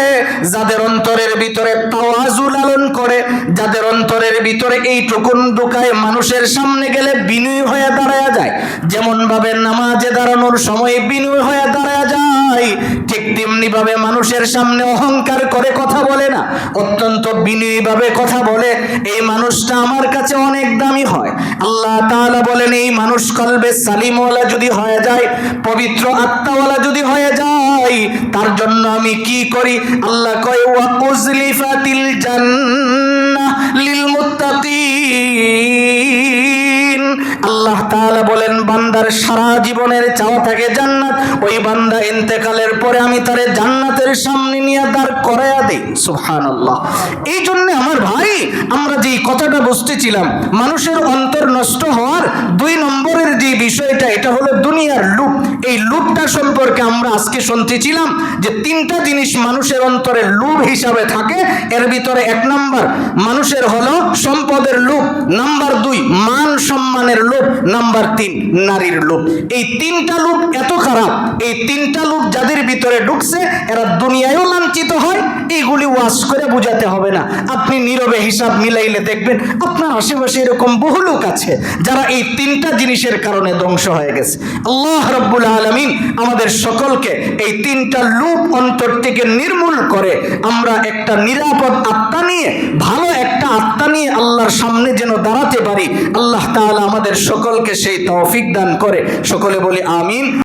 যাদের অন্তরের ভিতরে তাওয়াজু লালন করে, যাদের অন্তরের ভিতরে এইটুকুন ঢুকায় মানুষের সামনে গেলে বিনয়ী হয়ে দাঁড়ায় যায়। যেমন ভাবে নামাজে দাঁড়ানোর সময় বিনয়ী হয়ে দাঁড়ায় যায়, ঠিক তেমনি ভাবে মানুষের সামনে অহংকার করে কথা বলে না, অত্যন্ত বিনয়ী ভাবে কথা বলে। এই মানুষটা আমার কাছে অনেক দামি হয়। আল্লাহ তাআলা বলেন এই মানুষ কলবে সালিমওয়ালা যদি হয়ে যায়, পবিত্র আত্মাওয়ালা যদি হয়ে যায়, তার জন্য আমি কি করি? আল্লাহ কয় ওয়া উজলিফাতিল জান্নাহ লিল মুত্তাকিন। আল্লাহ তাআলা বলেন বান্দার সারা জীবনের চাওয়া থাকে জান্নাত, ওই বান্দা ইন্তেকালের পরে আমি তারে জান্নাতের সামনে নিয়ে দাঁড় করায়া দেই। সুবহানাল্লাহ। এই জন্য আমার ভাই আমরা যে কথাটা বুঝতেছিলাম, মানুষের অন্তর নষ্ট হওয়ার 2 নম্বরের যে বিষয়টা, এটা হলো দুনিয়ার লোভ। এই লোভটা সম্পর্কে আমরা আজকে শুনতেছিলাম যে 3টা জিনিস মানুষের অন্তরে লোভ হিসাবে থাকে। এর ভিতরে 1 নম্বর মানুষের হলো সম্পদের লোভ, নাম্বার 2 মান সম্মানের লোভ, নাম্বার 3 নারীর লোভ। এই 3টা লোভ এত খারাপ, এই 3টা লোভ যাদের ভিতরে ঢুকছে এরা দুনিয়ায়ও লাঞ্ছিত হয়। এইগুলি ওয়াজ করে বোঝাতে হবে না, আপনি নীরবে হিসাব মিলাইলে দেখবেন আপনার আশেপাশে এরকম বহু লোক আছে যারা এই 3টা জিনিসের কারণে ধ্বংস হয়ে গেছে। আল্লাহ রাব্বুল আলামিন আমাদের সকলকে এই 3টা লোভ অন্তর থেকে নির্মূল করে আমরা একটা নিরাপদ আত্মা নিয়ে, ভালো একটা আত্মা নিয়ে আল্লাহর সামনে যেন দাঁড়াতে পারি। আল্লাহ তাআলা আমাদের সকলকে সেই তৌফিক দান করে। সকলে বলি আমিন।